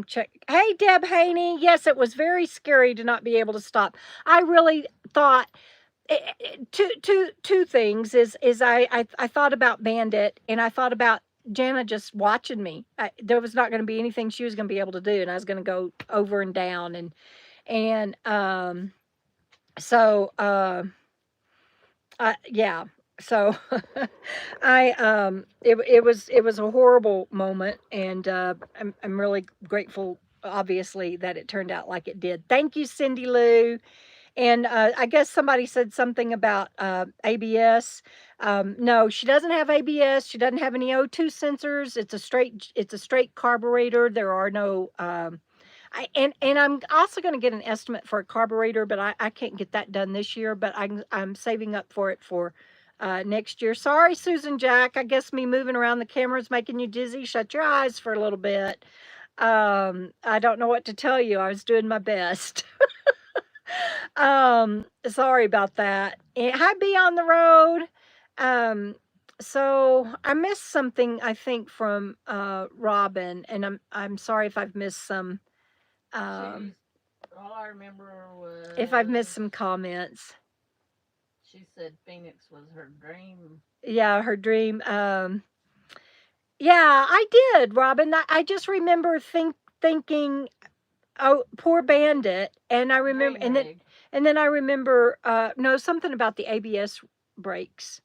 checking. Hey, Deb Haney. Yes, it was very scary to not be able to stop. I really thought two things is I thought about Bandit, and I thought about Jana just watching me. There was not going to be anything she was going to be able to do, and I was going to go over and down, yeah. So it was a horrible moment, and I'm really grateful, obviously, that it turned out like it did. Thank you, Cindy Lou. And I guess somebody said something about ABS. No, she doesn't have ABS. She doesn't have any O2 sensors. It's a straight carburetor. There are no. And I'm also going to get an estimate for a carburetor, but I can't get that done this year. But I'm saving up for it for next year. Sorry, Susan Jack. I guess me moving around the camera is making you dizzy. Shut your eyes for a little bit. I don't know what to tell you. I was doing my best. Sorry about that. Hi, Be on the Road. So I missed something, I think, from Robin, and I'm sorry if I've missed some. All I remember was if I've missed some comments. She said Phoenix was her dream. Yeah, her dream. Yeah, I did, Robin. I just remember thinking, oh, poor Bandit, and I remember, and then I remember, no, something about the ABS brakes.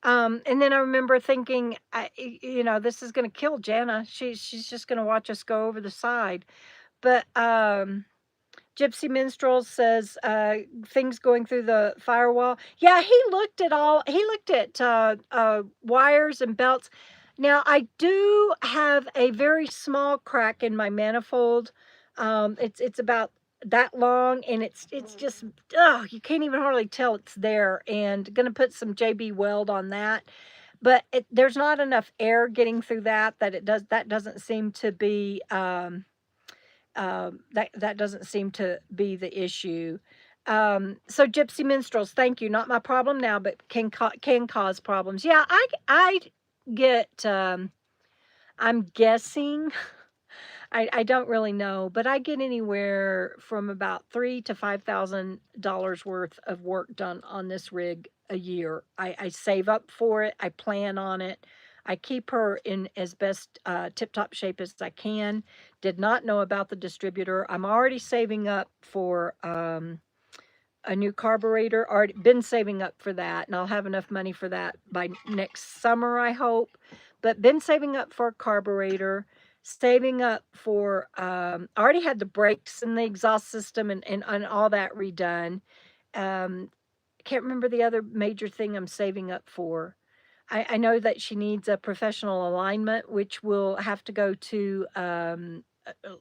Oh. And then I remember thinking, this is going to kill Jana. She's just going to watch us go over the side. But Gypsy Minstrel says things going through the firewall. Yeah, he looked at wires and belts. Now, I do have a very small crack in my manifold. It's about that long, and it's just, you can't even hardly tell it's there, and going to put some JB Weld on that. but there's not enough air getting through that that doesn't seem to be that doesn't seem to be the issue. So Gypsy Minstrels, thank you. Not my problem now, but can cause problems. Yeah, I get. I'm guessing. I don't really know, but I get anywhere from about $3,000 to $5,000 worth of work done on this rig a year. I save up for it. I plan on it. I keep her in as best tip-top shape as I can. Did not know about the distributor. I'm already saving up for a new carburetor. Already been saving up for that, and I'll have enough money for that by next summer, I hope. But been saving up for a carburetor, saving up for already had the brakes and the exhaust system and all that redone. Can't remember the other major thing I'm saving up for. I know that she needs a professional alignment, which will have to go to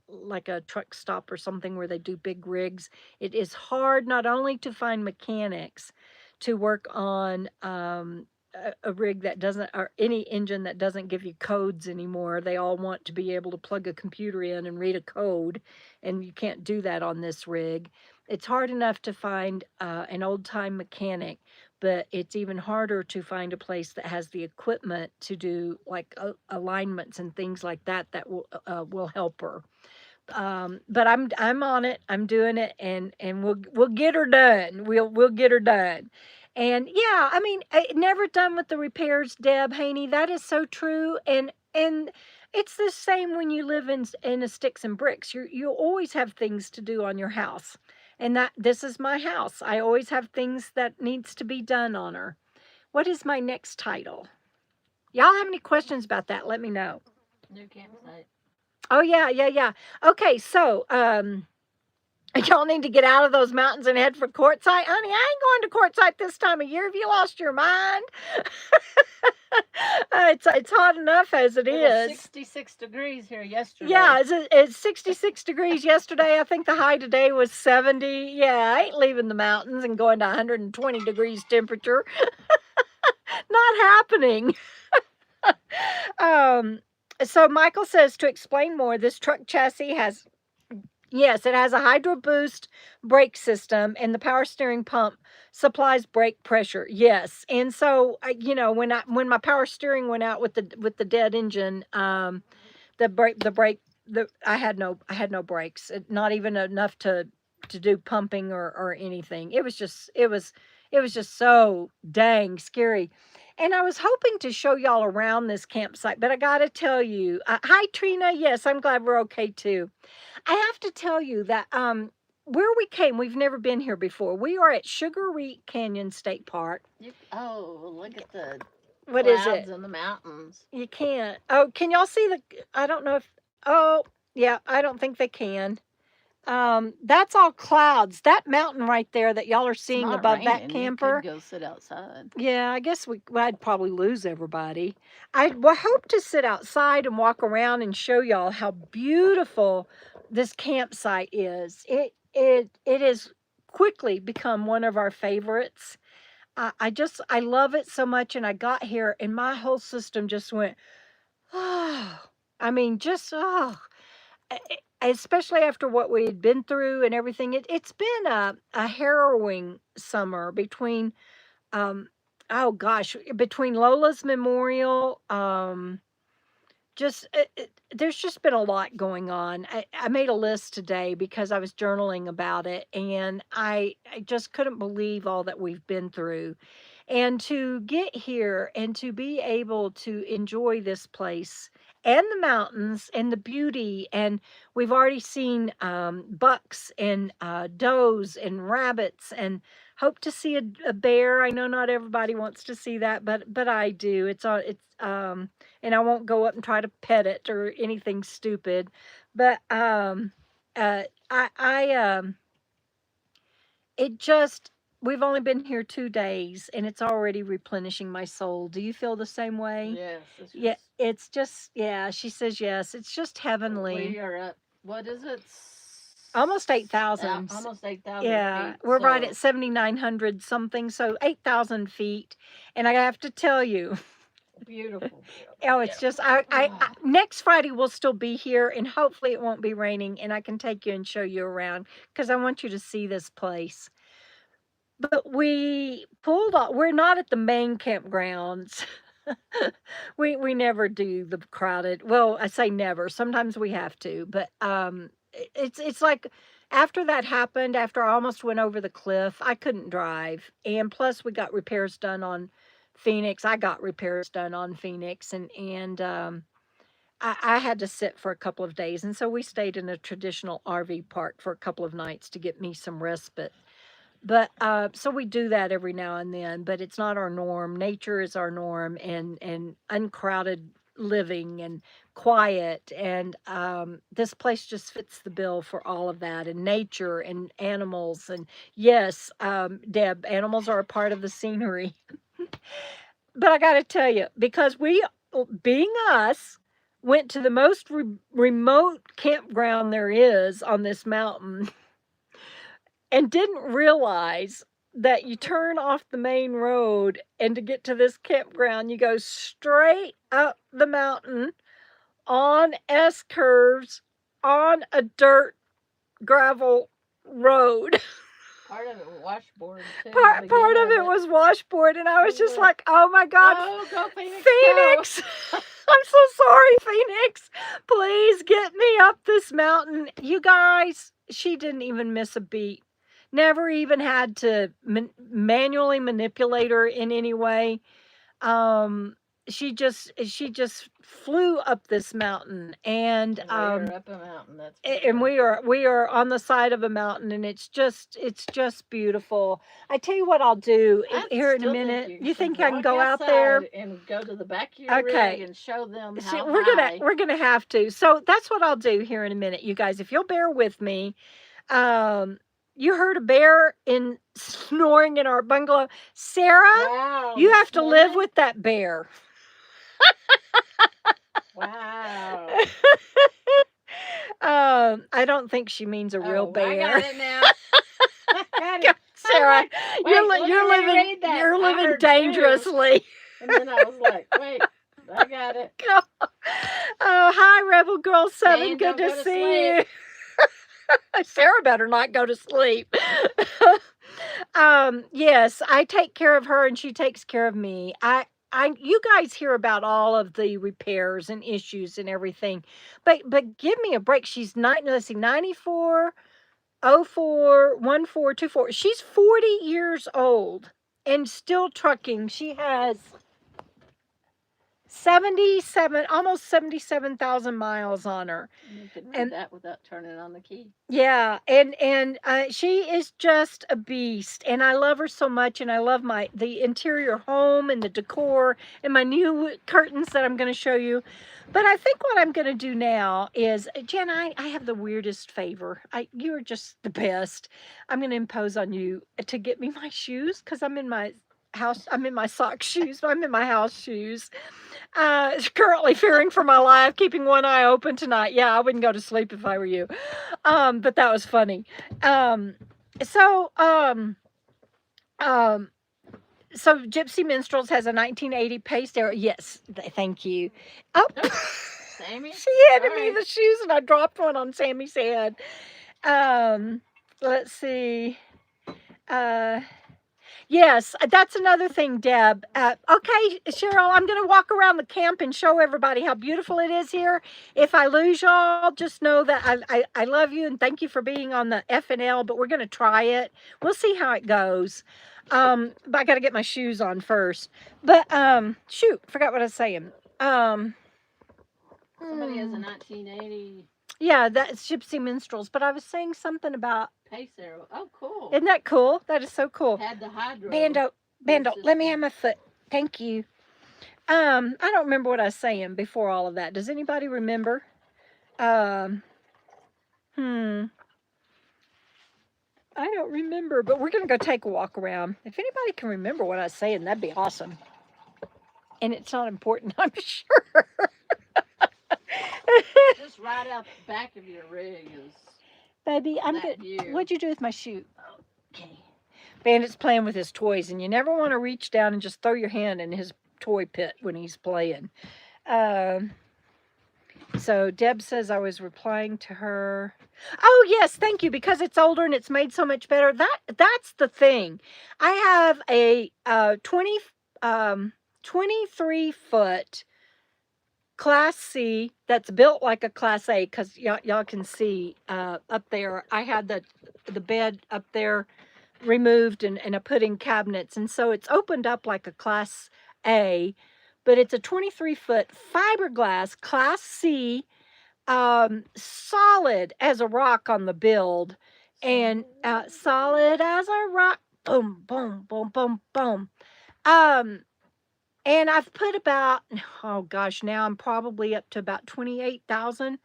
like a truck stop or something where they do big rigs. It is hard not only to find mechanics to work on a rig that doesn't, or any engine that doesn't give you codes anymore. They all want to be able to plug a computer in and read a code, and you can't do that on this rig. It's hard enough to find an old-time mechanic, but it's even harder to find a place that has the equipment to do like alignments and things like that that will help her. But I'm on it. I'm doing it, and we'll get her done. We'll get her done. And yeah, I mean, never done with the repairs, Deb Haney. That is so true. And it's the same when you live in a sticks and bricks. You always have things to do on your house. And that this is my house. I always have things that needs to be done on her. What is my next title? Y'all have any questions about that? Let me know. New campsite. Oh yeah. Okay, so y'all need to get out of those mountains and head for Quartzsite. Honey, I ain't going to Quartzsite this time of year. Have you lost your mind? It's hot enough as it is. 66 degrees here yesterday. Yeah, it's 66 degrees yesterday. I think the high today was 70. Yeah, I ain't leaving the mountains and going to 120 degrees temperature. Not happening. So Michael says, to explain more, this truck chassis has, yes, it has a Hydro Boost brake system, and the power steering pump supplies brake pressure. Yes, and so when my power steering went out with the dead engine, I had no brakes, not even enough to do pumping or anything. It was just so dang scary. And I was hoping to show y'all around this campsite, but I got to tell you, hi Trina. Yes, I'm glad we're okay too. I have to tell you that where we came, we've never been here before. We are at Sugar Reek Canyon State Park. Look at the what is clouds it? in the mountains. You can't. Oh, can y'all see I don't know if. Oh, yeah. I don't think they can. That's all clouds. That mountain right there that y'all are seeing above that camper. You could go sit outside. Yeah, I guess I'd probably lose everybody. I hope to sit outside and walk around and show y'all how beautiful this campsite is. It has quickly become one of our favorites. I love it so much, and I got here and my whole system just went, oh, I mean, just, oh, especially after what we had been through and everything. It's been a harrowing summer between, oh gosh, between Lola's memorial, there's just been a lot going on. I made a list today because I was journaling about it, and I just couldn't believe all that we've been through. And to get here and to be able to enjoy this place and the mountains and the beauty, and we've already seen bucks and does and rabbits, and hope to see a bear. I know not everybody wants to see that, but I do. And I won't go up and try to pet it or anything stupid. But we've only been here 2 days, and it's already replenishing my soul. Do you feel the same way? Yes. It's just, yeah, she says yes. It's just heavenly. We are up, what is it? Almost 8,000. Almost 8,000 Yeah, feet. we're right at 7,900 something, so 8,000 feet. And I have to tell you, Beautiful. Oh, it's just I next Friday we'll still be here, and hopefully it won't be raining, and I can take you and show you around because I want you to see this place. But we pulled off. We're not at the main campgrounds. We never do the crowded. Well, I say never. Sometimes we have to, but it's like after that happened, after I almost went over the cliff, I couldn't drive, and plus we got repairs done on Phoenix. I got repairs done on Phoenix, and I had to sit for a couple of days, and so we stayed in a traditional RV park for a couple of nights to get me some respite. But so we do that every now and then, but it's not our norm. Nature is our norm, and uncrowded living and quiet, and this place just fits the bill for all of that, and nature and animals, and yes, Deb, animals are a part of the scenery. But I got to tell you, because we, being us, went to the most remote campground there is on this mountain and didn't realize that you turn off the main road, and to get to this campground, you go straight up the mountain on S curves on a dirt gravel road. Part of it was washboard too. Part of it was washboard, and I was just like, oh my God, oh, go Phoenix! Phoenix! I'm so sorry, Phoenix. Please get me up this mountain. You guys, she didn't even miss a beat. Never even had to manually manipulate her in any way. She just flew up this mountain, and we are up a mountain. That's and we are on the side of a mountain, and it's just beautiful. I tell you what I'll do here in a minute. You think I can go out there and go to the back of your rig and show them how See, high? we're gonna have to. So that's what I'll do here in a minute, you guys. If you'll bear with me, you heard a bear snoring in our bungalow. Sarah, wow, you have to live with that bear. Wow. I don't think she means a real bear. I got it now. I got it. Sarah, you're living dangerously. And then I was like, wait, I got it. Oh, hi, Rebel Girl 7. Good to see you. Sarah better not go to sleep. Yes, I take care of her and she takes care of me. You guys hear about all of the repairs and issues and everything, but give me a break. She's 94, 04, 14, 24. She's 40 years old and still trucking. She has 77, almost 77,000 miles on her. You can read that without turning on the key. Yeah, and she is just a beast, and I love her so much, and I love the interior home and the decor and my new curtains that I'm going to show you. But I think what I'm going to do now is, Jen, I have the weirdest favor. You're just the best. I'm going to impose on you to get me my shoes, because I'm in my house. I'm in my sock shoes. I'm in my house shoes. Currently fearing for my life, keeping one eye open tonight. Yeah, I wouldn't go to sleep if I were you. But that was funny. So Gypsy Minstrels has a 1980 paste arrow. Yes, thank you. Oh, Sammy? She handed me the shoes, and I dropped one on Sammy's head. Let's see. Yes, that's another thing, Deb. Okay, Cheryl, I'm going to walk around the camp and show everybody how beautiful it is here. If I lose y'all, just know that I love you and thank you for being on the FNL, but we're going to try it. We'll see how it goes. But I got to get my shoes on first. But, shoot, forgot what I was saying. Somebody has a 1980... Yeah, that's Gypsy Minstrels. But I was saying something about... Pace arrow. Oh, cool. Isn't that cool? That is so cool. Had the hydro. Bando, let me have my foot. Thank you. I don't remember what I was saying before all of that. Does anybody remember? I don't remember, but we're going to go take a walk around. If anybody can remember what I was saying, that'd be awesome. And it's not important, I'm sure. Just right out the back of your rig is... Baby, I'm good. What'd you do with my shoe? Okay. Bandit's playing with his toys, and you never want to reach down and just throw your hand in his toy pit when he's playing. So Deb says I was replying to her. Oh yes, thank you, because it's older and it's made so much better. That's the thing. I have a 23 foot Class C that's built like a Class A, because y'all can see up there. I had the bed up there removed and I put in cabinets, and so it's opened up like a Class A, but it's a 23 foot fiberglass Class C, solid as a rock on the build, and solid as a rock. Boom, boom, boom, boom, boom. And I've put about, oh gosh, now I'm probably up to about 28,000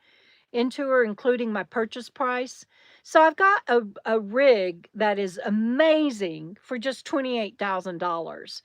into her, including my purchase price. So I've got a rig that is amazing for just $28,000.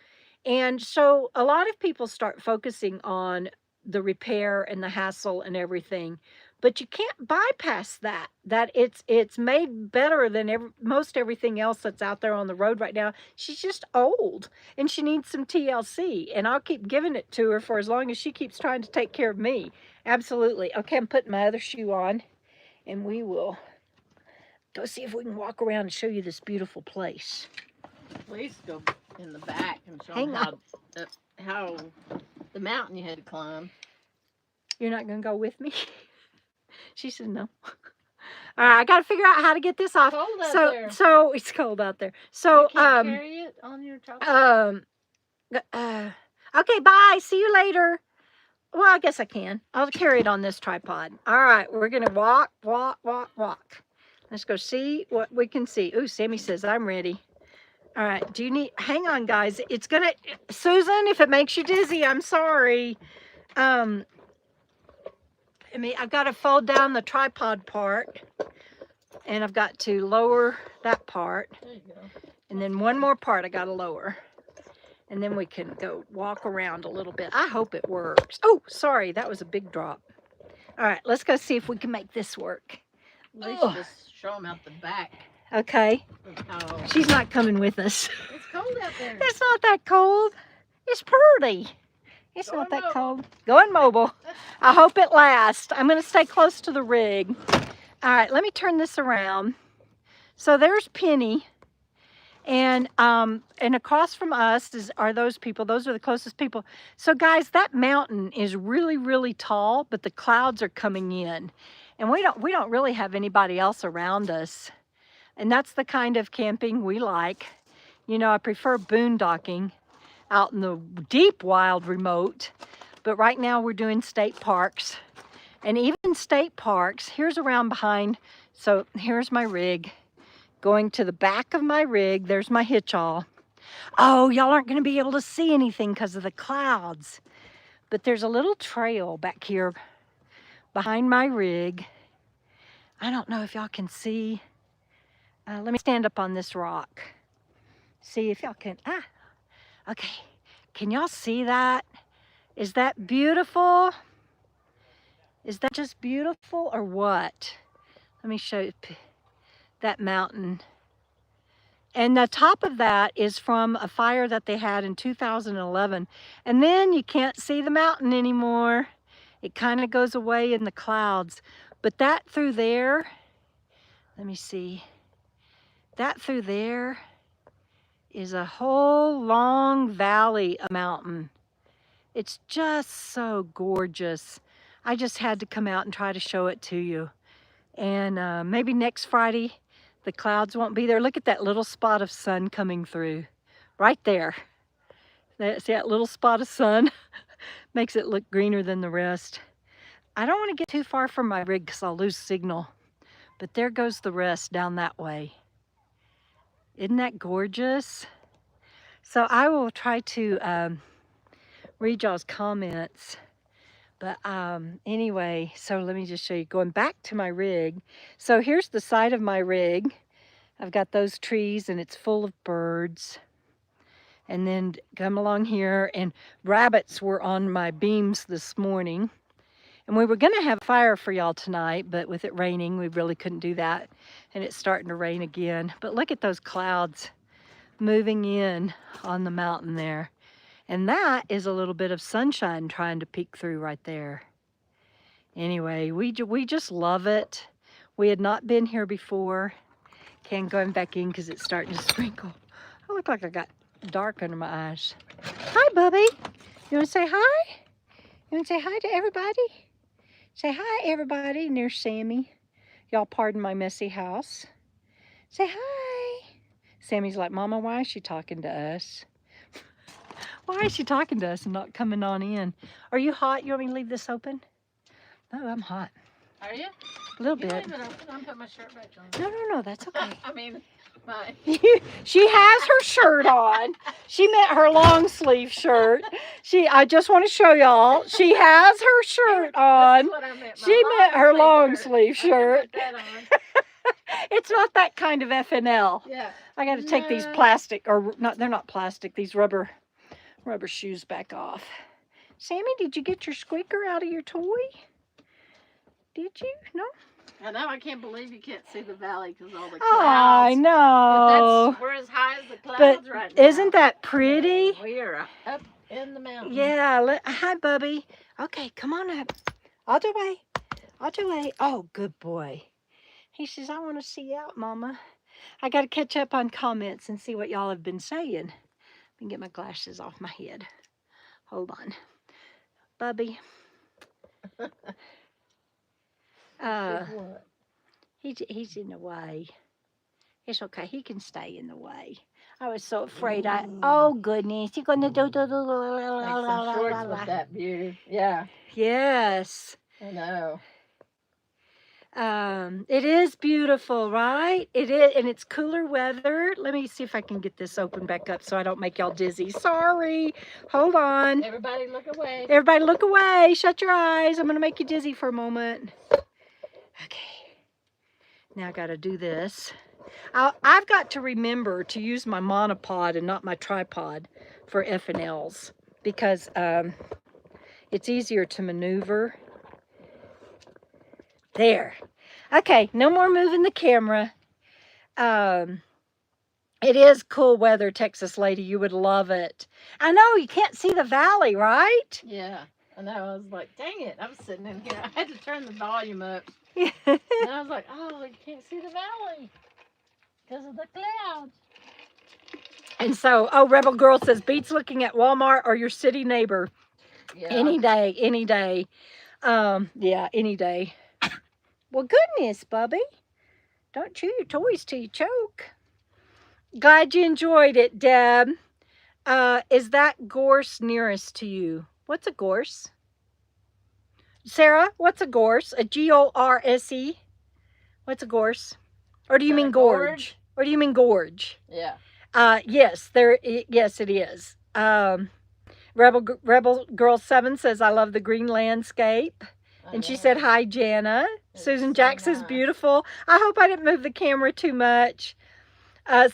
And so a lot of people start focusing on the repair and the hassle and everything, but you can't bypass that. That it's made better than most everything else that's out there on the road right now. She's just old and she needs some TLC, and I'll keep giving it to her for as long as she keeps trying to take care of me. Absolutely. Okay, I'm putting my other shoe on, and we will go see if we can walk around and show you this beautiful place. Please go in the back and show Hang them how the mountain you had to climb. You're not going to go with me? She said no. All right, I got to figure out how to get this off. It's cold out there. So it's cold out there. So You can't carry it on your tripod. Okay, bye. See you later. Well, I guess I can. I'll carry it on this tripod. All right, we're going to walk. Let's go see what we can see. Ooh, Sammy says, I'm ready. All right, hang on, guys. It's going to, Susan, if it makes you dizzy, I'm sorry. I've got to fold down the tripod part, and I've got to lower that part. There you go. And then one more part I got to lower. And then we can go walk around a little bit. I hope it works. Oh, sorry, that was a big drop. All right, let's go see if we can make this work. At least just show them out the back. Okay. Oh. She's not coming with us. It's cold out there. It's not that cold. It's pretty. It's not that cold. Going mobile. I hope it lasts. I'm going to stay close to the rig. All right, let me turn this around. So there's Penny. And across from us are those people. Those are the closest people. So guys, that mountain is really, really tall, but the clouds are coming in. And we don't really have anybody else around us. And that's the kind of camping we like. You know, I prefer boondocking out in the deep wild remote, but right now we're doing state parks. And even state parks, here's around behind. So here's my rig. Going to the back of my rig, there's my hitch-all. Oh, y'all aren't going to be able to see anything because of the clouds. But there's a little trail back here behind my rig. I don't know if y'all can see. Let me stand up on this rock. See if y'all can. Okay. Can y'all see that? Is that beautiful? Is that just beautiful or what? Let me show you that mountain. And the top of that is from a fire that they had in 2011. And then you can't see the mountain anymore. It kind of goes away in the clouds. But that through there, let me see. That through there is a whole long valley of mountain. It's just so gorgeous. I just had to come out and try to show it to you. And maybe next Friday, the clouds won't be there. Look at that little spot of sun coming through. Right there. See that little spot of sun? Makes it look greener than the rest. I don't want to get too far from my rig because I'll lose signal. But there goes the rest down that way. Isn't that gorgeous? So I will try to read y'all's comments. But anyway, so let me just show you. Going back to my rig. So here's the side of my rig. I've got those trees and it's full of birds. And then come along here, and rabbits were on my beams this morning. And we were going to have fire for y'all tonight, but with it raining, we really couldn't do that. And it's starting to rain again. But look at those clouds moving in on the mountain there. And that is a little bit of sunshine trying to peek through right there. Anyway, we just love it. We had not been here before. Can't go back in because it's starting to sprinkle. I look like I got dark under my eyes. Hi, Bubby. You want to say hi? You want to say hi to everybody? Say hi, everybody. And there's Sammy. Y'all pardon my messy house. Say hi. Sammy's like, Mama, why is she talking to us? Why is she talking to us and not coming on in? Are you hot? You want me to leave this open? No, I'm hot. Are you? A little You bit. leave it open. I'll put my shirt back on. No, that's okay. I mean, my. She has her shirt on. She meant her long sleeve shirt. I just want to show y'all. She has her shirt on. That's what I meant. She meant her long sleeve sleeve shirt. I can put that on. It's not that kind of FNL. Yeah. I got to take these No. plastic, or not, they're not plastic, these rubber shoes back off. Sammy, did you get your squeaker out of your toy? Did you? No? I know, I can't believe you can't see the valley because all the clouds. I know. But that's, we're as high as the clouds right now. Isn't that pretty? We are up in the mountains. Yeah. Hi, Bubby. Okay, come on up. All the way. All the way. Oh, good boy. He says, I want to see you out, Mama. I got to catch up on comments and see what y'all have been saying. Let me get my glasses off my head. Hold on. Bubby. He's in the way. It's okay. He can stay in the way. I was so afraid. Oh goodness, you're gonna do. Make some shorts with that beauty. Yeah. Yes. I know. It is beautiful, right? It is, and it's cooler weather. Let me see if I can get this open back up so I don't make y'all dizzy. Sorry. Hold on. Everybody look away. Everybody look away. Shut your eyes. I'm gonna make you dizzy for a moment. Okay. Now I gotta do this. I've got to remember to use my monopod and not my tripod for FNLs because it's easier to maneuver. There. Okay, no more moving the camera. It is cool weather, Texas lady. You would love it. I know, you can't see the valley, right? Yeah, I know. I was like, dang it. I was sitting in here. I had to turn the volume up. Yeah. And I was like, oh, you can't see the valley because of the clouds. And so, oh, Rebel Girl says, beats looking at Walmart or your city neighbor. Yeah. Any day, any day. Yeah, any day. Well, goodness, Bubby. Don't chew your toys till you choke. Glad you enjoyed it, Deb. Is that gorse nearest to you? What's a gorse? Sarah, what's a gorse? A G-O-R-S-E? What's a gorse? Or do you mean gorge? Or do you mean gorge? Yeah. Yes, yes, it is. Rebel Girl 7 says, I love the green landscape. And she said, hi, Jana. Susan Jack says, beautiful. I hope I didn't move the camera too much. I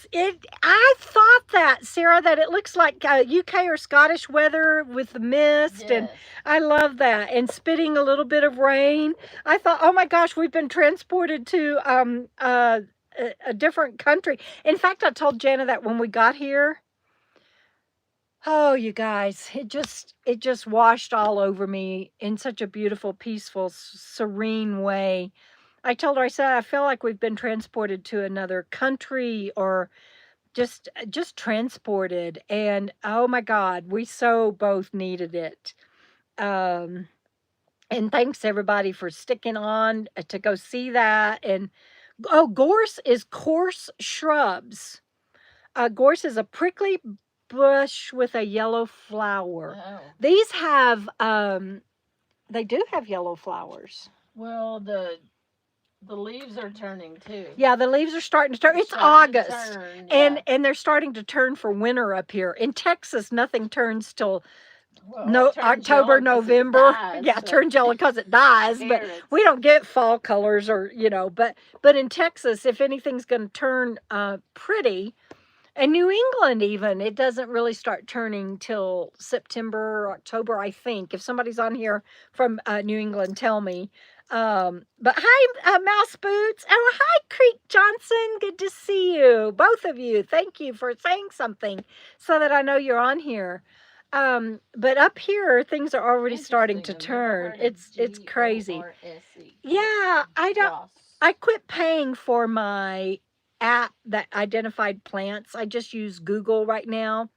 thought that, Sarah, that it looks like UK or Scottish weather with the mist. Yes. And I love that. And spitting a little bit of rain. I thought, oh my gosh, we've been transported to a different country. In fact, I told Jana that when we got here. Oh, you guys, it just washed all over me in such a beautiful, peaceful, serene way. I told her, I said, I feel like we've been transported to another country or just transported. And oh my God, we so both needed it. And thanks everybody for sticking on to go see that. And oh, gorse is coarse shrubs. Gorse is a prickly bush with a yellow flower. Oh. These have, they do have yellow flowers. Well, the leaves are turning too. Yeah, the leaves are starting to turn. It's August, and they're starting to turn for winter up here. In Texas, nothing turns till October, November. Yeah, turns yellow because it dies. But we don't get fall colors or But in Texas, if anything's going to turn pretty. And New England even, it doesn't really start turning till September or October, I think. If somebody's on here from New England, tell me. But hi, Mouse Boots. Oh, hi, Creek Johnson. Good to see you. Both of you. Thank you for saying something so that I know you're on here. But up here, things are already starting to Interesting. I've never turn. heard of It's crazy. GORSE. Yeah, I don't. Ross. I quit paying for my app that identified plants. I just use Google right now.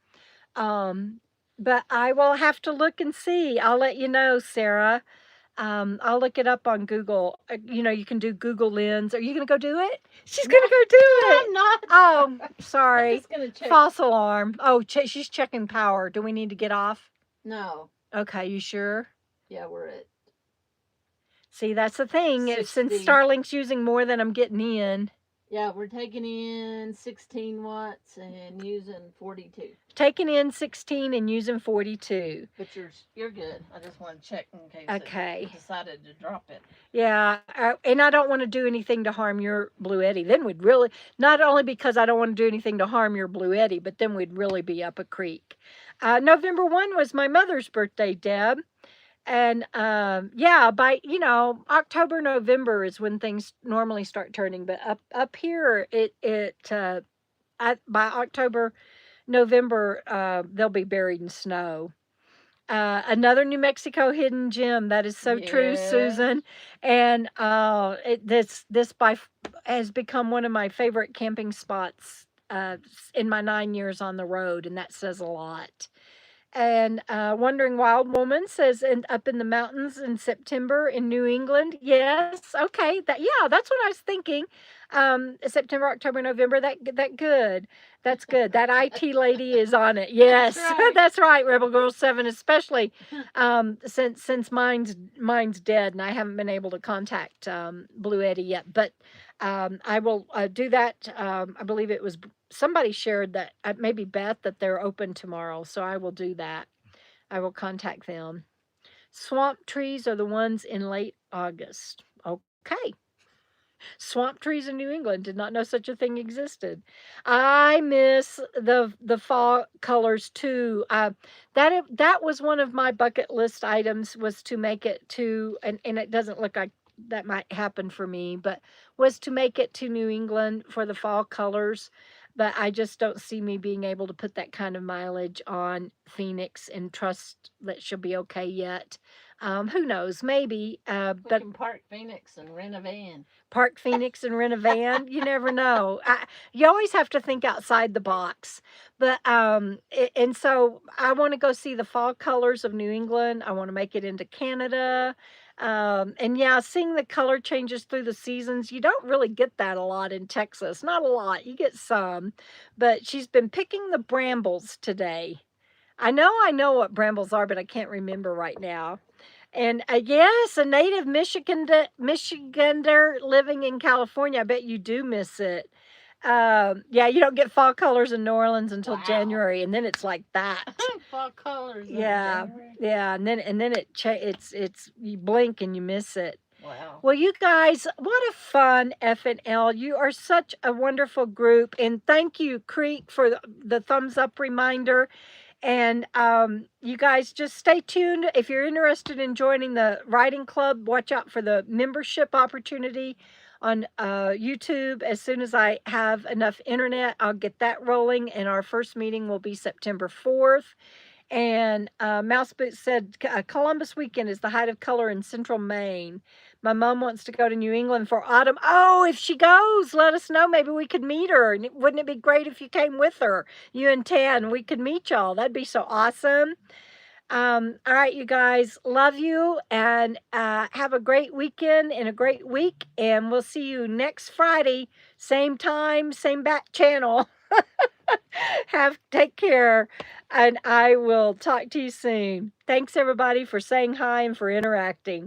But I will have to look and see. I'll let you know, Sarah. I'll look it up on Google. You can do Google Lens. Are you gonna go do it? She's gonna go do it. I'm not. Oh, I'm sorry. just gonna check. False alarm. Oh, she's checking power. Do we need to get off? No. Okay, you sure? Yeah, we're at. See, that's the thing. Since 60. Starlink's using more than I'm getting in. Yeah, we're taking in 16 watts and using 42. Taking in 16 and using 42. But you're good. I just want to check in case Okay. it decided to drop it. Yeah, and I don't want to do anything to harm your Blue Eddy. Then we'd really, not only because I don't want to do anything to harm your Blue Eddy, but then we'd really be up a creek. November 1 was my mother's birthday, Deb. And yeah, by October, November is when things normally start turning. But up here, by October, November, they'll be buried in snow. Another New Mexico hidden gem. That is so true, Yeah. Susan. And this has become one of my favorite camping spots in my 9 years on the road, and that says a lot. And Wandering Wild Woman says, up in the mountains in September in New England. Yes, okay, that's what I was thinking. September, October, November. That good. That's good. That IT lady is on it. Yes, That's right. that's right. Rebel Girl 7, especially since mine's dead, and I haven't been able to contact Blue Eddy yet. But I will do that. I believe it was somebody shared that, maybe Beth, that they're open tomorrow. So I will do that. I will contact them. Swamp trees are the ones in late August. Okay. Swamp trees in New England. Did not know such a thing existed. I miss the fall colors too. That was one of my bucket list items, was to make it to, and it doesn't look like that might happen for me, but was to make it to New England for the fall colors. But I just don't see me being able to put that kind of mileage on Phoenyx and trust that she'll be okay yet. Who knows? Maybe. We But can park Phoenix and rent a van. Park Phoenix and rent a van. You never know. You always have to think outside the box. But and so I want to go see the fall colors of New England. I want to make it into Canada. And yeah, seeing the color changes through the seasons, you don't really get that a lot in Texas. Not a lot. You get some. But she's been picking the brambles today. I know what brambles are, but I can't remember right now. And yes, a native Michigander living in California. I bet you do miss it. Yeah, you don't get fall colors in New Orleans until Wow. January, and then it's like that. Fall colors. Yeah, yeah, and then it's you blink and you miss it. Wow. Well, you guys, what a fun FNL. You are such a wonderful group, and thank you, Creek, for the thumbs up reminder. And you guys just stay tuned. If you're interested in joining the writing club, watch out for the membership opportunity on YouTube. As soon as I have enough internet, I'll get that rolling. And our first meeting will be September 4th. And Mouse Boots said Columbus weekend is the height of color in central Maine. My mom wants to go to New England for autumn. Oh, if she goes, let us know. Maybe we could meet her. And wouldn't it be great if you came with her? You and Tan, we could meet y'all. That'd be so awesome. All right, you guys, love you, and have a great weekend and a great week. And we'll see you next Friday, same time, same back channel. Take care, and I will talk to you soon. Thanks everybody for saying hi and for interacting.